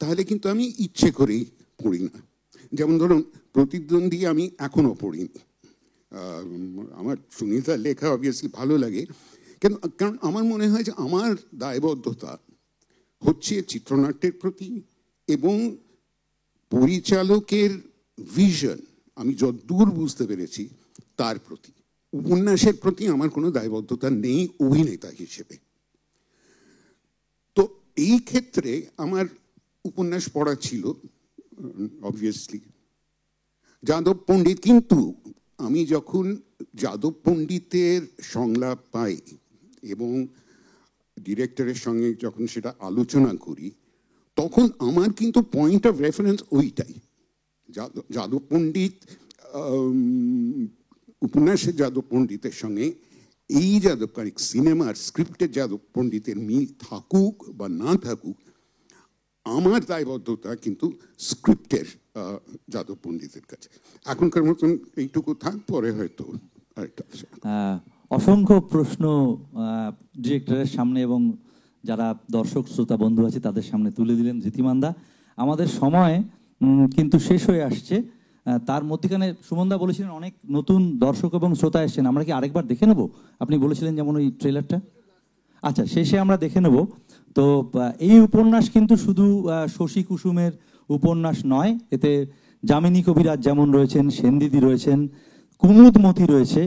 F: তাহলে কিন্তু আমি ইচ্ছে করেই পড়ি না। যেমন ধরুন প্রতিদ্বন্দ্বী আমি এখনো পড়িনি। আমার সুনিতার লেখা অবভিয়াসলি ভালো লাগে, কারণ আমার মনে হয় যে আমার দায়বদ্ধতা হচ্ছে চিত্রনাট্যের প্রতি এবং পরিচালকের ভিশন, আমি যতদূর বুঝতে পেরেছি তার প্রতি। উপন্যাসের প্রতি আমার কোনো দায়বদ্ধতা নেই অভিনেতা হিসেবে। তো এই ক্ষেত্রে আমার উপন্যাস পড়া ছিল অবভিয়াসলি যাদব পণ্ডিত, কিন্তু আমি যখন যাদব পণ্ডিতের সংলাপ পাই এবং ডিরেক্টরের সঙ্গে যখন সেটা আলোচনা করি, তখন আমার কিন্তু পয়েন্ট অফ রেফারেন্স ওইটাই। যাদব পণ্ডিত উপন্যাসের যাদব পণ্ডিতের সঙ্গে এই যাদব সিনেমার স্ক্রিপ্টের যাদব পণ্ডিতের মিল থাকুক বা না থাকুক, আমার দায়বদ্ধতা কিন্তু স্ক্রিপ্টের যাদব পণ্ডিতের কাছে। এখনকার মতন এইটুকু থাক, পরে হয়তো আরেকটা।
B: অসংখ্য প্রশ্ন ডিরেক্টরের সামনে এবং যারা দর্শক শ্রোতা বন্ধু আছে তাদের সামনে তুলে দিলেন জ্যোতিমানদা। আমাদের সময় কিন্তু শেষ হয়ে আসছে। তার মধ্যখানে সুমনদা বলেছিলেন অনেক নতুন দর্শক এবং শ্রোতা এসছেন, আমরা কি আরেকবার দেখে নেব? আপনি বলেছিলেন যেমন ওই ট্রেলারটা। আচ্ছা, শেষে আমরা দেখে নেব। তো এই উপন্যাস কিন্তু শুধু শশী কুসুমের উপন্যাস নয়, এতে যামিনী কবিরাজ যেমন রয়েছেন, সেনদিদি রয়েছেন, কুমুদমতি রয়েছে,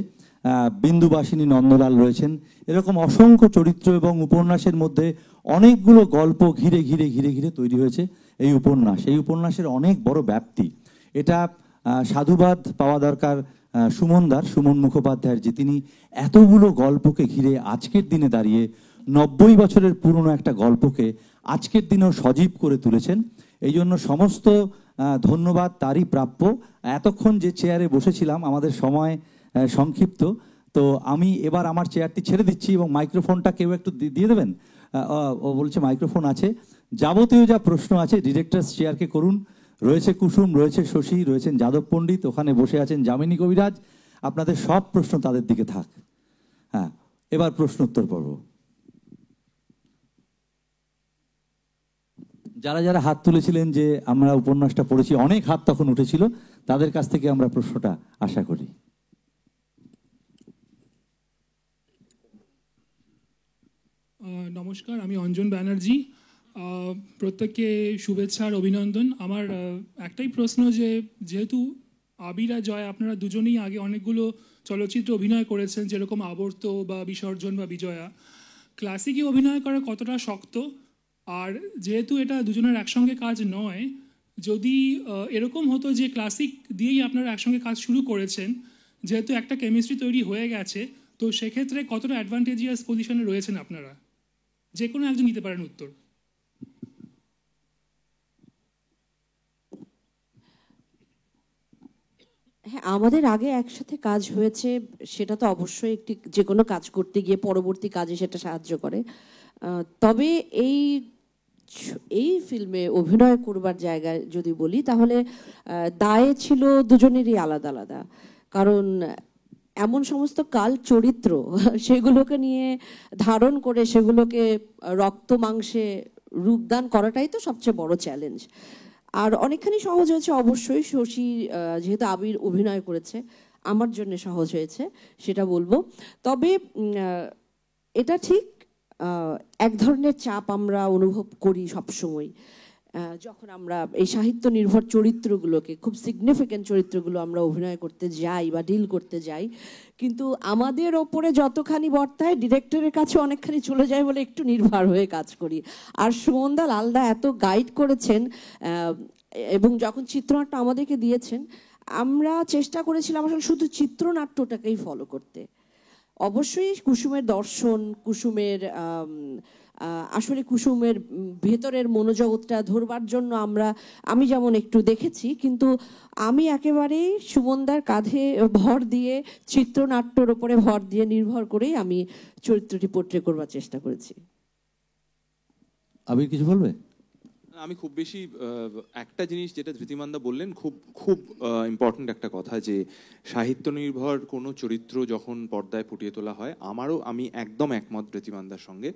B: বিন্দুবাসিনী নন্দলাল রয়েছেন, এরকম অসংখ্য চরিত্র এবং উপন্যাসের মধ্যে অনেকগুলো গল্প ঘিরে ঘিরে ঘিরে ঘিরে তৈরি হয়েছে এই উপন্যাস। এই উপন্যাসের অনেক বড় ব্যাপ্তি। এটা সাধুবাদ পাওয়া দরকার সুমন মুখোপাধ্যায়ের, যে তিনি এতগুলো গল্পকে ঘিরে আজকের দিনে দাঁড়িয়ে 90 বছরের পুরনো একটা গল্পকে আজকের দিনেও সজীব করে তুলেছেন। এই জন্য সমস্ত ধন্যবাদ তারই প্রাপ্য। এতক্ষণ যে চেয়ারে বসেছিলাম, আমাদের সময় সংক্ষিপ্ত, তো আমি এবার আমার চেয়ারটি ছেড়ে দিচ্ছি এবং মাইক্রোফোনটা কেউ একটু দিয়ে দেবেন। ও বলছে মাইক্রোফোন আছে। যাবতীয় যা প্রশ্ন আছে ডিরেক্টরস চেয়ারকে করুন। রয়েছে কুসুম, রয়েছে শশী, রয়েছেন যাদব পণ্ডিত, ওখানে বসে আছেন যামিনী কবিরাজ। আপনাদের সব প্রশ্ন তাদের দিকে থাক। হ্যাঁ, এবার প্রশ্ন উত্তর পর্ব। যারা যারা হাত তুলেছিলেন যে আমরা উপন্যাসটা পড়েছি, অনেক হাত তখন উঠেছিল, তাদের কাছ থেকে আমরা প্রশ্নটা আশা করি।
G: নমস্কার, আমি অঞ্জন ব্যানার্জি। প্রত্যেককে শুভেচ্ছা আর অভিনন্দন। আমার একটাই প্রশ্ন, যে যেহেতু আবির আর জয় আপনারা দুজনেই আগে অনেকগুলো চলচ্চিত্রে অভিনয় করেছেন, যেরকম আবর্ত বা বিসর্জন বা বিজয়া, ক্লাসিকে অভিনয় করা কতটা শক্ত? আর যেহেতু এটা দুজনের একসঙ্গে কাজ নয়, যদি এরকম হতো যে ক্লাসিক দিয়েই আপনারা একসঙ্গে কাজ শুরু করেছেন, যেহেতু একটা কেমিস্ট্রি তৈরি হয়ে গেছে, তো সেক্ষেত্রে কতটা অ্যাডভান্টেজিয়াস পজিশনে রয়েছেন আপনারা? যে কোনো একজন দিতে পারেন উত্তর।
E: হ্যাঁ, আমাদের আগে একসাথে কাজ হয়েছে, সেটা তো অবশ্যই একটি যে কোনো কাজ করতে গিয়ে পরবর্তী কাজে সেটা সাহায্য করে। তবে এই ফিল্মে অভিনয় করবার জায়গায় যদি বলি, তাহলে দায় ছিল দুজনেরই আলাদা আলাদা। কারণ এমন সমস্ত কাল চরিত্র, সেগুলোকে নিয়ে ধারণ করে সেগুলোকে রক্ত মাংসে রূপদান করাটাই তো সবচেয়ে বড় চ্যালেঞ্জ। আর অনেকখানি সহজ হয়েছে অবশ্যই, শশী যেহেতু আবির অভিনয় করেছে, আমার জন্য সহজ হয়েছে সেটা বলবো। তবে এটা ঠিক, এক ধরনের চাপ আমরা অনুভব করি সবসময় যখন আমরা এই সাহিত্য নির্ভর চরিত্রগুলোকে, খুব সিগনিফিক্যান্ট চরিত্রগুলো আমরা অভিনয় করতে যাই বা ডিল করতে যাই, কিন্তু আমাদের ওপরে যতখানি বর্তায় ডিরেক্টরের কাছে অনেকখানি চলে যায় বলে একটু নির্ভর হয়ে কাজ করি। আর সুমনদা লালদা এত গাইড করেছেন এবং যখন চিত্রনাট্য আমাদেরকে দিয়েছেন, আমরা চেষ্টা করেছিলাম আসলে শুধু চিত্রনাট্যটাকেই ফলো করতে। অবশ্যই কুসুমের দর্শন, কুসুমের আসলে কুসুমের ভেতরের মনোজগৎটা ধরবার জন্য আমি যেমন একটু দেখেছি, কিন্তু আমি একেবারে সুমনদার কাঁধে ভর দিয়ে, চিত্রনাট্যর উপরে ভর দিয়ে নির্ভর করেই আমি চরিত্রটি পোট্রে করবার চেষ্টা করেছি।
B: আবির কিছু বলবে?
D: আমি খুব বেশি একটা জিনিস যেটা ধৃতিমানদা বললেন, খুব খুব ইম্পর্ট্যান্ট একটা কথা, যে সাহিত্য নির্ভর কোনো চরিত্র যখন পর্দায় ফুটিয়ে তোলা হয়, আমি একদম একমত ধৃতিমানদার সঙ্গে।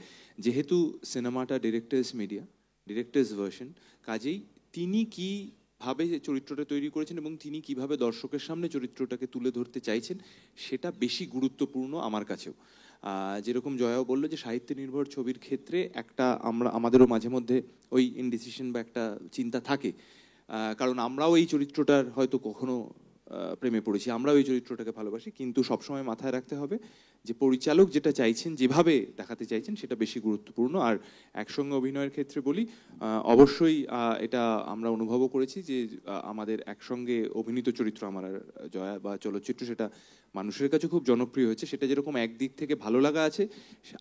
D: যেহেতু সিনেমাটা ডিরেক্টরস মিডিয়া, ডিরেক্টরস ভার্সন, কাজেই তিনি কিভাবে চরিত্রটা তৈরি করেছেন এবং তিনি কিভাবে দর্শকের সামনে চরিত্রটাকে তুলে ধরতে চাইছেন, সেটা বেশি গুরুত্বপূর্ণ আমার কাছেও। যেরকম জয়াও বললো যে সাহিত্য নির্ভর ছবির ক্ষেত্রে আমাদেরও মাঝে মধ্যে ওই ইনডিসিশন বা একটা চিন্তা থাকে, কারণ আমরাও এই চরিত্রটার হয়তো কখনো প্রেমে পড়েছি, আমরাও এই চরিত্রটাকে ভালোবাসি, কিন্তু সবসময় মাথায় রাখতে হবে যে পরিচালক যেটা চাইছেন, যেভাবে দেখাতে চাইছেন, সেটা বেশি গুরুত্বপূর্ণ। আর একসঙ্গে অভিনয়ের ক্ষেত্রে বলি, অবশ্যই এটা আমরা অনুভবও করেছি যে আমাদের একসঙ্গে অভিনীত চরিত্র, আমার আর জয়া বা চলচ্চিত্র, সেটা মানুষের কাছে খুব জনপ্রিয় হয়েছে। সেটা যেরকম একদিক থেকে ভালো লাগা আছে,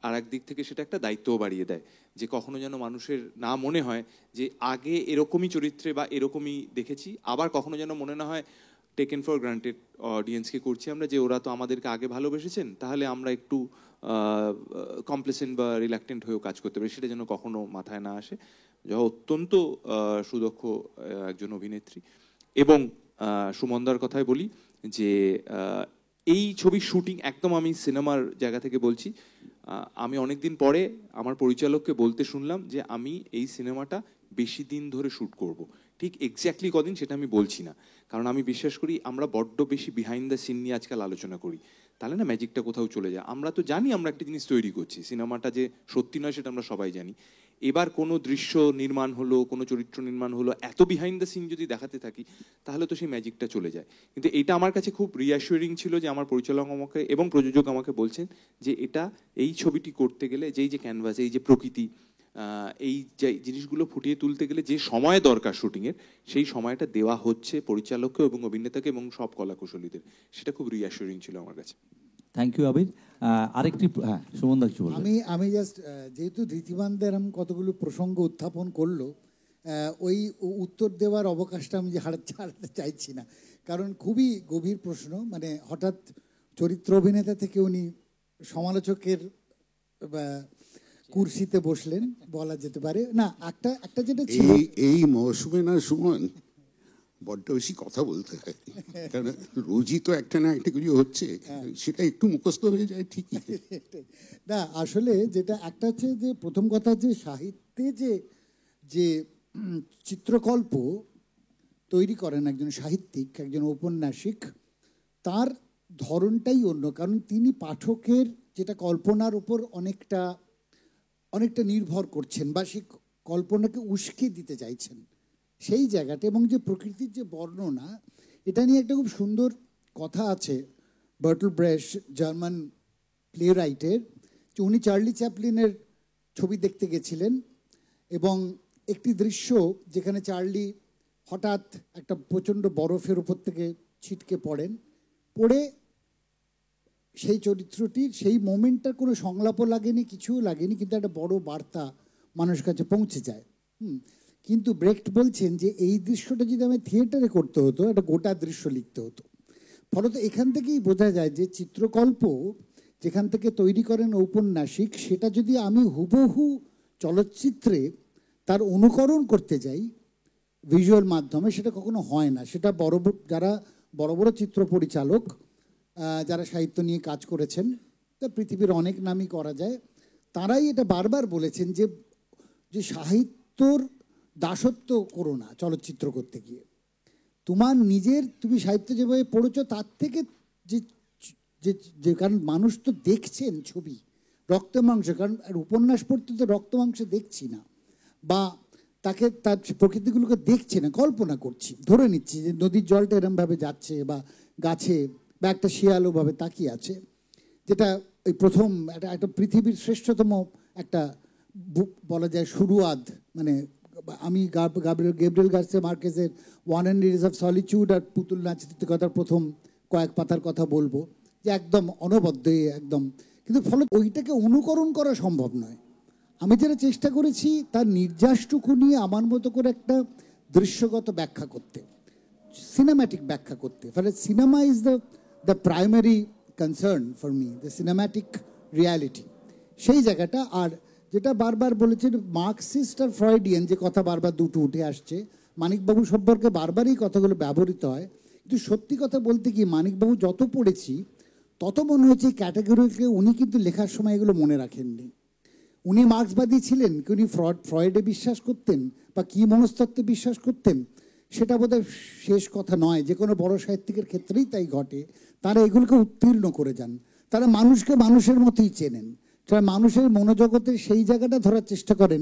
D: আর একদিক থেকে সেটা একটা দায়িত্বও বাড়িয়ে দেয়, যে কখনো যেন মানুষের না মনে হয় যে আগে এরকমই চরিত্রে বা এরকমই দেখেছি, আবার কখনো যেন মনে না হয় টেকেন ফর গ্রান্টেড অডিয়েন্সকে করছি আমরা, যে ওরা তো আমাদেরকে আগে ভালোবেসেছেন, তাহলে আমরা একটু কমপ্লেসেন্ট বা রিল্যাক্টেন্ট হয়েও কাজ করতে পারি, সেটা যেন কখনো মাথায় না আসে। যা অত্যন্ত সুদক্ষ একজন অভিনেত্রী। এবং সুমনদার কথায় বলি যে এই ছবির শুটিং একদম, আমি সিনেমার জায়গা থেকে বলছি, আমি অনেকদিন পরে আমার পরিচালককে বলতে শুনলাম যে আমি এই সিনেমাটা বেশি দিন ধরে শ্যুট করব। ঠিক এক্স্যাক্টলি কদিন সেটা আমি বলছি না, কারণ আমি বিশ্বাস করি আমরা বড্ড বেশি বিহাইন্ড দ্য সিন নিয়ে আজকাল আলোচনা করি, তাহলে না ম্যাজিকটা কোথাও চলে যায়। আমরা তো জানি আমরা একটা জিনিস তৈরি করছি, সিনেমাটা যে সত্যি নয় সেটা আমরা সবাই জানি। এবার কোনো দৃশ্য নির্মাণ হলো, কোনো চরিত্র নির্মাণ হলো, এত বিহাইন্ড দ্য সিন যদি দেখাতে থাকি, তাহলে তো সেই ম্যাজিকটা চলে যায়। কিন্তু এটা আমার কাছে খুব রিঅ্যাসুরিং ছিল যে আমার পরিচালক আমাকে এবং প্রযোজক আমাকে বলছেন যে এই ছবিটি করতে গেলে যে ক্যানভাস, এই যে প্রকৃতি, এই যে জিনিসগুলো ফুটিয়ে তুলতে গেলে যে সময় দরকার শুটিংয়ের, সেই সময়টা দেওয়া হচ্ছে পরিচালককে এবং অভিনেতাকে এবং সব কলাকুশলীদের। সেটা খুব রিঅ্যাসুরিং ছিল আমার কাছে।
B: থ্যাংক ইউ আবির। আরেকটি, হ্যাঁ সুমনদা কিছু বলবেন?
C: আমি জাস্ট, যেহেতু ধৃতিমানদা এরকম কতগুলো প্রসঙ্গ উত্থাপন করলো, ওই উত্তর দেওয়ার অবকাশটা আমি ছাড়তে চাইছি না, কারণ খুবই গভীর প্রশ্ন। মানে হঠাৎ চরিত্র অভিনেতা থেকে উনি সমালোচকের কুর্সিতে বসলেন বলা যেতে পারে। না, একটা যেটা ছিল,
F: এই মৌসুমে না সুমন, বড্ড বেশি কথা বলতে হয়, কারণ রোজই তো একটা না একটা কিছু হচ্ছে, সেটা একটু মুখস্থ হয়ে যায় ঠিকই।
C: না, আসলে যেটা একটা হচ্ছে যে প্রথম কথা, যে সাহিত্যে যে চিত্রকল্প তৈরি করেন একজন সাহিত্যিক, একজন ঔপন্যাসিক, তার ধরনটাই অন্য। কারণ তিনি পাঠকের যেটা কল্পনার উপর অনেকটা নির্ভর করছেন, বা সেই কল্পনাকে উস্কে দিতে চাইছেন সেই জায়গাটা। এবং যে প্রকৃতির যে বর্ণনা, এটা নিয়ে একটা খুব সুন্দর কথা আছে বার্টল ব্রেশ, জার্মান প্লে রাইটের, যে উনি চার্লি চ্যাপলিনের ছবি দেখতে গেছিলেন, এবং একটি দৃশ্য যেখানে চার্লি হঠাৎ একটা প্রচণ্ড বরফের উপর থেকে ছিটকে পড়ে সেই চরিত্রটির সেই মোমেন্টটার কোনো সংলাপও লাগেনি, কিছুও লাগেনি, কিন্তু একটা বড় বার্তা মানুষের কাছে পৌঁছে যায়। কিন্তু ব্রেক্ট বলছেন যে এই দৃশ্যটা যদি আমি থিয়েটারে করতে হতো, একটা গোটা দৃশ্য লিখতে হতো। ফলত এখান থেকেই বোঝা যায় যে চিত্রকল্প যেখান থেকে তৈরি করেন ঔপন্যাসিক, সেটা যদি আমি হুবহু চলচ্চিত্রে তার অনুকরণ করতে যাই ভিজুয়াল মাধ্যমে, সেটা কখনো হয় না। সেটা যারা বড় বড় চিত্র পরিচালক, যারা সাহিত্য নিয়ে কাজ করেছেন, তা পৃথিবীর অনেক নামই করা যায়, তারাই এটা বারবার বলেছেন যে সাহিত্যর দাসত্ব করো না চলচ্চিত্র করতে গিয়ে। তুমি সাহিত্য যেভাবে পড়েছ তার থেকে যে কারণ মানুষ তো দেখছেন ছবি রক্ত মাংস, কারণ উপন্যাস পড়তে তো রক্ত মাংস দেখছি না, বা তার প্রকৃতিগুলোকে দেখছি না, কল্পনা করছি, ধরে নিচ্ছি যে নদীর জলটা এরমভাবে যাচ্ছে, বা গাছে, বা একটা শিয়াল ওভাবে তাকিয়ে আছে, যেটা এই প্রথম একটা পৃথিবীর শ্রেষ্ঠতম একটা বলা যায় শুরুয়াদ। মানে আমি গ্যাব্রিয়েল গার্সিয়া মার্কেজের 100 Years of Solitude আর পুতুল নাচের কথার প্রথম কয়েক পাতার কথা বলবো, যে একদম অনবদ্য একদম, কিন্তু ফলে ওইটাকে অনুকরণ করা সম্ভব নয়। আমি যেটা চেষ্টা করেছি তার নির্যাসটুকু নিয়ে আমার মতো করে একটা দৃশ্যগত ব্যাখ্যা করতে, সিনেম্যাটিক ব্যাখ্যা করতে। ফলে cinema is the primary concern for me, the cinematic reality, সেই জায়গাটা। আর যেটা বারবার বলেছেন মার্কসিস্ট আর ফ্রয়েডিয়ান যে কথা বারবার দুটো উঠে আসছে, মানিকবাবু সম্পর্কে বারবারই কথাগুলো ব্যবহৃত হয়, কিন্তু সত্যি কথা বলতে কি মানিকবাবু যত পড়েছি তত মনে হচ্ছে এই ক্যাটাগরিকে উনি কিন্তু লেখার সময় এগুলো মনে রাখেননি। উনি মার্ক্সবাদী ছিলেন কি উনি ফ্রয়েডে বিশ্বাস করতেন বা কি মনস্তত্ত্বে বিশ্বাস করতেন সেটা বোধহয় শেষ কথা নয়। যে কোনো বড় সাহিত্যিকের ক্ষেত্রেই তাই ঘটে, তারা এগুলোকে উত্তীর্ণ করে যান, তারা মানুষকে মানুষের মতোই চেনেন, তারা মানুষের মনোজগতে সেই জায়গাটা ধরার চেষ্টা করেন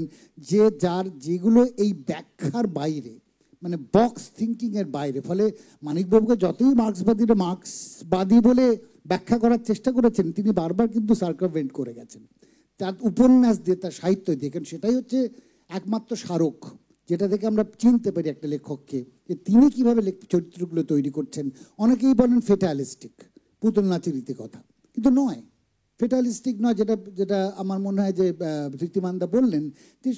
C: যে যার যেগুলো এই ব্যাখ্যার বাইরে, মানে বক্স থিঙ্কিংয়ের বাইরে। ফলে মানিকবাবুকে যতই মার্ক্সবাদী বলে ব্যাখ্যা করার চেষ্টা করেছেন, তিনি বারবার কিন্তু সার্কাভেন্ট করে গেছেন তার উপন্যাস দিয়ে, তার সাহিত্য দিয়ে। কারণ সেটাই হচ্ছে একমাত্র স্মারক যেটা থেকে আমরা চিনতে পারি একটা লেখককে, যে তিনি কীভাবে চরিত্রগুলো তৈরি করছেন। অনেকেই বলেন ফেটালিস্টিক, পুতুল নাচের রীতিকথা, কিন্তু নয়, ফেটালিস্টিক নয়। যেটা যেটা আমার মনে হয় যে ধৃতিমানদা বললেন, যে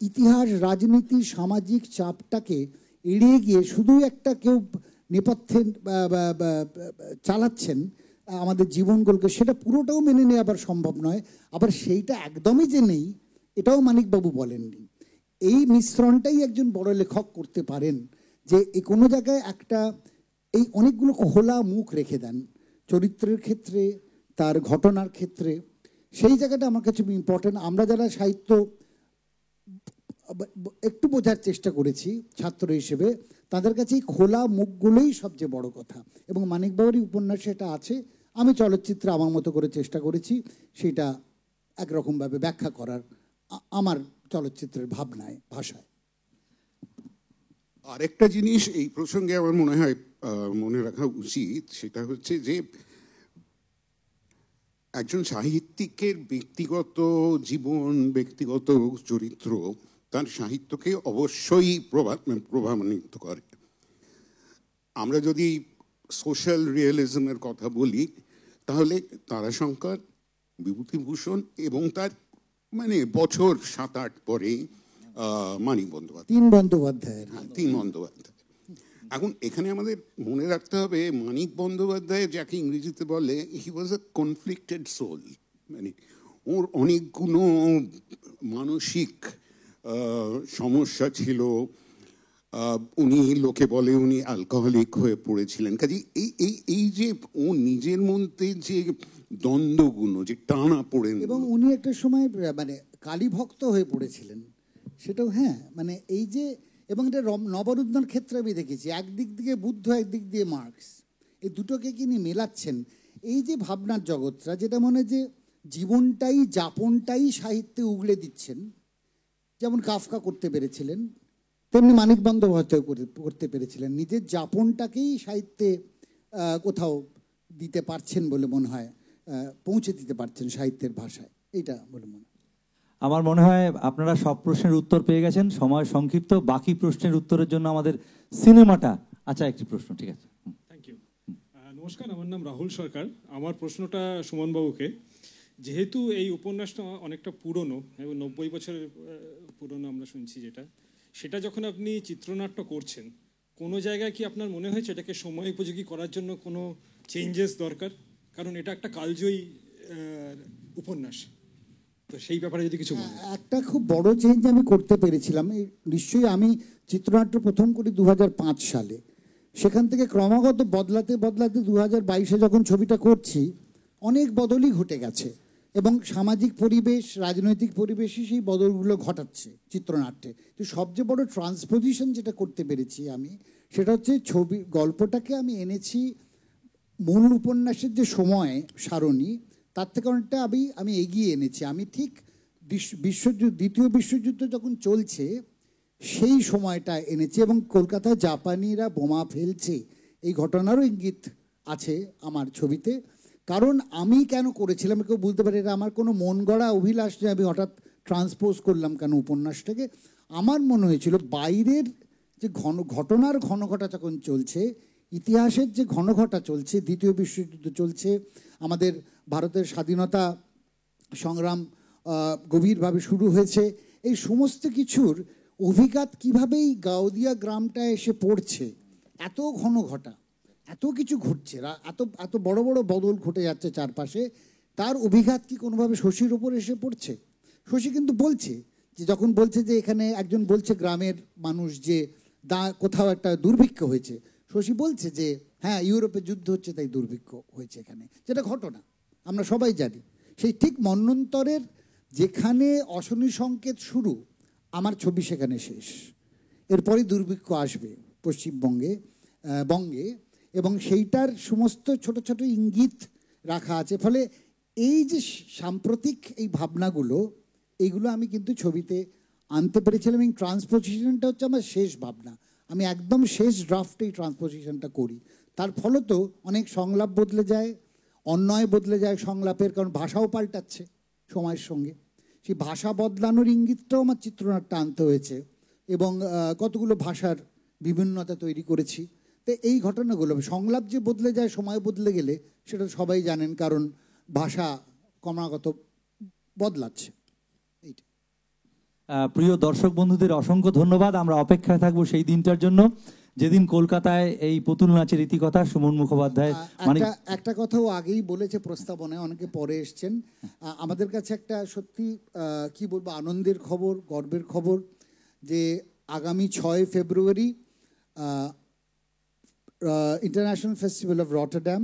C: ইতিহাস, রাজনীতি, সামাজিক চাপটাকে এড়িয়ে গিয়ে শুধু একটা কেউ নেপথ্যে চালাচ্ছেন আমাদের জীবনগুলোকে, সেটা পুরোটাও মেনে নেওয়া আবার সম্ভব নয়। আবার সেইটা একদমই যে নেই এটাও মানিকবাবু বলেননি। এই মিশ্রণটাই একজন বড় লেখক করতে পারেন, যে এই কোনো জায়গায় একটা এই অনেকগুলো খোলা মুখ রেখে দেন চরিত্রের ক্ষেত্রে, তার ঘটনার ক্ষেত্রে। সেই জায়গাটা আমার কাছে ইম্পর্টেন্ট। আমরা যারা সাহিত্য একটু বোঝার চেষ্টা করেছি ছাত্র হিসেবে, তাদের কাছে এই খোলা মুখগুলোই সবচেয়ে বড় কথা। এবং মানিকবাবুরই উপন্যাসে এটা আছে। আমি চলচ্চিত্রে আমার মতো করে চেষ্টা করেছি সেটা একরকমভাবে ব্যাখ্যা করার, আমার চলচ্চিত্রের ভাবনায়, ভাষায়।
F: আরেকটা জিনিস এই প্রসঙ্গে আমার মনে হয় মনে রাখা উচিত, সেটা হচ্ছে যে একজন সাহিত্যিকের ব্যক্তিগত জীবন, ব্যক্তিগত চরিত্র তার সাহিত্যকে অবশ্যই প্রভাবান্বিত করে। আমরা যদি সোশ্যাল রিয়েলিজমের কথা বলি, তাহলে তারাশঙ্কর, বিভূতিভূষণ এবং তার মানে বছর 7-8 পরে মানিক বন্দ্যোপাধ্যায়, তিন বন্দ্যোপাধ্যায়। এখন এখানে আমাদের মনে রাখতে হবে মানিক বন্দ্যোপাধ্যায় যাকে ইংরেজিতে বলে হি ওয়াজ আ কনফ্লিক্টেড সোল, মানে ওর অনেকগুলো মানসিক সমস্যা ছিল। উনি লোকে বলে উনি অ্যালকোহলিক হয়ে পড়েছিলেন। কাজে এই যে ও নিজের মধ্যে যে দ্বন্দ্বগুলো, যে টানা পড়ে,
C: এবং উনি একটা সময় মানে কালীভক্ত হয়ে পড়েছিলেন, সেটাও হ্যাঁ, মানে এই যে, এবং এটা নবরুদ্ধার ক্ষেত্রে আমি দেখেছি, একদিক দিয়ে বুদ্ধ, একদিক দিয়ে মার্কস, এই দুটোকে কি নিয়ে মেলাচ্ছেন। এই যে ভাবনার জগৎটা, যেটা মনে যে জীবনটাই, যাপনটাই সাহিত্যে উগড়ে দিচ্ছেন, যেমন কাফকা করতে পেরেছিলেন, তেমনি মানিক বন্দ্যোপাধ্যায় করতে পেরেছিলেন। নিজের যাপনটাকেই সাহিত্যে কোথাও দিতে পারছেন বলে মনে হয়, পৌঁছে দিতে পারছেন সাহিত্যের ভাষায়, এইটা বলে মনে হয়।
B: আমার মনে হয় আপনারা সব প্রশ্নের উত্তর পেয়ে গেছেন, সময় সংক্ষিপ্ত। বাকি প্রশ্নের উত্তরের জন্য আমাদের সিনেমাটা, আচ্ছা একটি প্রশ্ন, ঠিক আছে।
H: Thank you. নমস্কার, আমার নাম রাহুল সরকার। আমার প্রশ্নটা সুমনবাবুকে। যেহেতু এই উপন্যাসটা অনেকটা পুরনো এবং 90 বছরের পুরনো আমরা শুনছি, সেটা যখন আপনি চিত্রনাট্য করছেন, কোনো জায়গায় কি আপনার মনে হয়েছে এটাকে সময় উপযোগী করার জন্য কোনো চেঞ্জেস দরকার? কারণ এটা একটা কালজয়ী উপন্যাস, তো সেই ব্যাপারে যদি কিছু বলেন।
C: একটা খুব বড় চেঞ্জ আমি করতে পেরেছিলাম। নিশ্চয়ই আমি চিত্রনাট্য প্রথম করি 2005 সালে, সেখান থেকে ক্রমাগত বদলাতে বদলাতে 2022-এ যখন ছবিটা করছি, অনেক বদলই ঘটে গেছে। এবং সামাজিক পরিবেশ, রাজনৈতিক পরিবেশই সেই বদলগুলো ঘটাচ্ছে চিত্রনাট্যে। তো সবচেয়ে বড় ট্রান্সপোজিশন যেটা করতে পেরেছি আমি, সেটা হচ্ছে গল্পটাকে আমি এনেছি মূল উপন্যাসের যে সময় সারণী, তার থেকে অনেকটা আমি এগিয়ে এনেছি। আমি ঠিক দ্বিতীয় বিশ্বযুদ্ধ যখন চলছে সেই সময়টা এনেছি, এবং কলকাতায় জাপানিরা বোমা ফেলছে এই ঘটনারও ইঙ্গিত আছে আমার ছবিতে। কারণ আমি কেন করেছিলাম কেউ বলতে পারে এটা আমার কোনো মন গড়া অভিলাষ যে আমি হঠাৎ ট্রান্সপোজ করলাম কেন উপন্যাসটাকে। আমার মনে হয়েছিল বাইরের যে ঘটনার ঘনঘটা যখন চলছে, ইতিহাসের যে ঘনঘটা চলছে, দ্বিতীয় বিশ্বযুদ্ধ চলছে, আমাদের ভারতের স্বাধীনতা সংগ্রাম গভীরভাবে শুরু হয়েছে, এই সমস্ত কিছুর অভিঘাত কীভাবে এই গাউদিয়া গ্রামটা এসে পড়ছে, এত ঘনঘটা, এত কিছু ঘটছে, এত এত বড় বড় বদল ঘটে যাচ্ছে চারপাশে, তার অভিঘাত কি কোনোভাবে শশীর ওপর এসে পড়ছে? শশী কিন্তু বলছে যে, যখন বলছে যে এখানে একজন বলছে গ্রামের মানুষ যে কোথাও একটা দুর্ভিক্ষ হয়েছে, শশী বলছে যে হ্যাঁ, ইউরোপে যুদ্ধ হচ্ছে তাই দুর্ভিক্ষ হয়েছে এখানে, যেটা ঘটনা আমরা সবাই জানি। সেই ঠিক মন্বন্তরের যেখানে অশনি সংকেত শুরু, আমার ছবি সেখানে শেষ। এরপরই দুর্ভিক্ষ আসবে পশ্চিমবঙ্গে, বঙ্গে, এবং সেইটার সমস্ত ছোট ছোট ইঙ্গিত রাখা আছে। ফলে এই যে সাম্প্রতিক এই ভাবনাগুলো, এইগুলো আমি কিন্তু ছবিতে আনতে পেরেছিলাম। এবং ট্রান্সপোজিশনটা হচ্ছে আমার শেষ ভাবনা, আমি একদম শেষ ড্রাফটে এই ট্রান্সপোজিশনটা করি। তার ফলত অনেক সংলাপ বদলে যায়, অন্যয় বদলে যায় সংলাপের, কারণ ভাষাও পাল্টাচ্ছে সময়ের সঙ্গে। সেই ভাষা বদলানোর ইঙ্গিতটাও আমার চিত্রনাট্যে আনতে হয়েছে, এবং কতগুলো ভাষার বিভিন্নতা তৈরি করেছি। তো এই ঘটনাগুলো, সংলাপ যে বদলে যায় সময় বদলে গেলে, সেটা সবাই জানেন, কারণ ভাষা ক্রমাগত বদলাচ্ছে। এইটা।
B: প্রিয় দর্শক বন্ধুদের অসংখ্য ধন্যবাদ। আমরা অপেক্ষায় থাকবো সেই দিনটার জন্য যেদিন কলকাতায় এই পুতুল নাচের ইতিকথা সুমন মুখোপাধ্যায়
C: একটা কথাও আগেই বলেছে প্রস্তাবনায়, অনেকে পরে এসছেন। আমাদের কাছে একটা সত্যি কি বলবো, আনন্দের খবর, গর্বের খবর, যে আগামী 6 ফেব্রুয়ারি ইন্টারন্যাশনাল ফেস্টিভ্যাল অফ রটারড্যাম,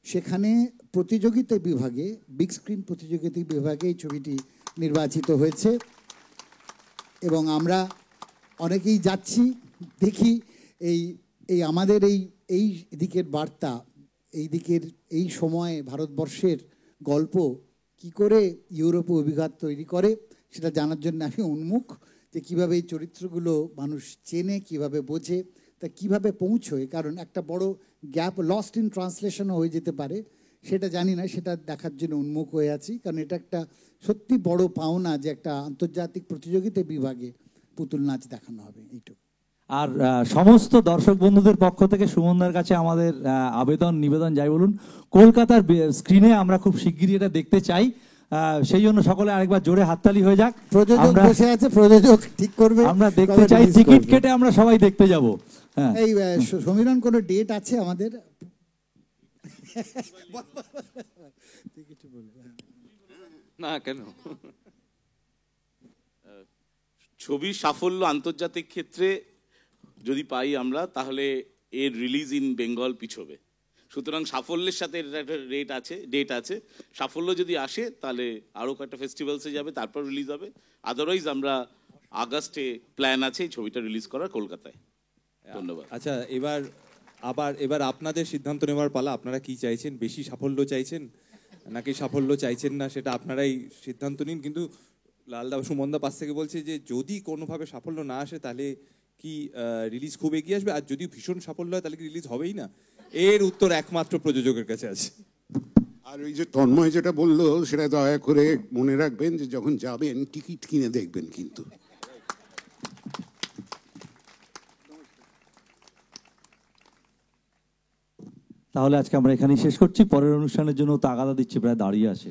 C: সেখানে প্রতিযোগিতা বিভাগে, বিগ স্ক্রিন প্রতিযোগিতা বিভাগে এই ছবিটি নির্বাচিত হয়েছে, এবং আমরা অনেকেই যাচ্ছি। দেখি এই আমাদের এই দিকের বার্তা, এই দিকের এই সময়ে ভারতবর্ষের গল্প কি করে ইউরোপে অভিঘাত তৈরি করে, সেটা জানার জন্য আমি উন্মুখ, যে কীভাবে এই চরিত্রগুলো মানুষ চেনে, কিভাবে বোঝে, তা কীভাবে পৌঁছয়। কারণ একটা বড় গ্যাপ, লস্ট ইন ট্রান্সলেশনও হয়ে যেতে পারে, সেটা জানি না, সেটা দেখার জন্য উন্মুখ হয়ে আছি। কারণ এটা একটা সত্যি বড় পাওনা যে একটা আন্তর্জাতিক প্রতিযোগিতা বিভাগে পুতুল নাচ দেখানো হবে, এইটুকু।
B: আর সমস্ত দর্শক বন্ধুদের পক্ষ থেকে সুমনদার কাছে আমাদের আবেদন নিবেদন, যাই বলুন, কলকাতার স্ক্রিনে আমরা খুব শিগগিরই এটা দেখতে চাই। সেই জন্য সকলে আরেকবার জোরে হাততালি হয়ে যাক।
C: প্রযোজক বসে আছে, প্রযোজক ঠিক করবে,
B: আমরা দেখতে চাই, টিকিট কেটে আমরা সবাই দেখতে যাব। হ্যাঁ,
C: এই সমীরণ কোনো ডেট আছে আমাদের?
I: না, কেন? ছবির সাফল্য আন্তর্জাতিক ক্ষেত্রে যদি পাই আমরা, তাহলে এর রিলিজ ইন বেঙ্গল পিছবে। সুতরাং সাফল্যের সাথে একটা ডেট আছে। সাফল্য যদি আসে তাহলে আরও কয়েকটা ফেস্টিভ্যালসে যাবে, তারপর রিলিজ হবে। আদারওয়াইজ আমরা আগস্টে প্ল্যান আছে এই ছবিটা রিলিজ করার কলকাতায়। ধন্যবাদ।
J: আচ্ছা, এবার আপনাদের সিদ্ধান্ত নেওয়ার পালা। আপনারা কি চাইছেন? বেশি সাফল্য চাইছেন নাকি সাফল্য চাইছেন না, সেটা আপনারাই সিদ্ধান্ত নিন। কিন্তু লালদা, সুমনদা পাশ থেকে বলছে যে যদি কোনোভাবে সাফল্য না আসে তাহলে কি রিলিজ খুব এগিয়ে আসবে, আর যদি ভীষণ সাফল্য হয় তাহলে কি রিলিজ হবেই না? এর উত্তর একমাত্র প্রযোজকের কাছে আছে।
F: আর ওই যে তন্ময় যেটা বললো, সেটা দয়া করে মনে রাখবেন যে যখন যাবেন টিকিট কিনে দেখবেন কিন্তু।
B: তাহলে আজকে আমরা এখানেই শেষ করছি। পরের অনুষ্ঠানের জন্য তাগাদা দিচ্ছি, প্রায় দাঁড়িয়ে আছে।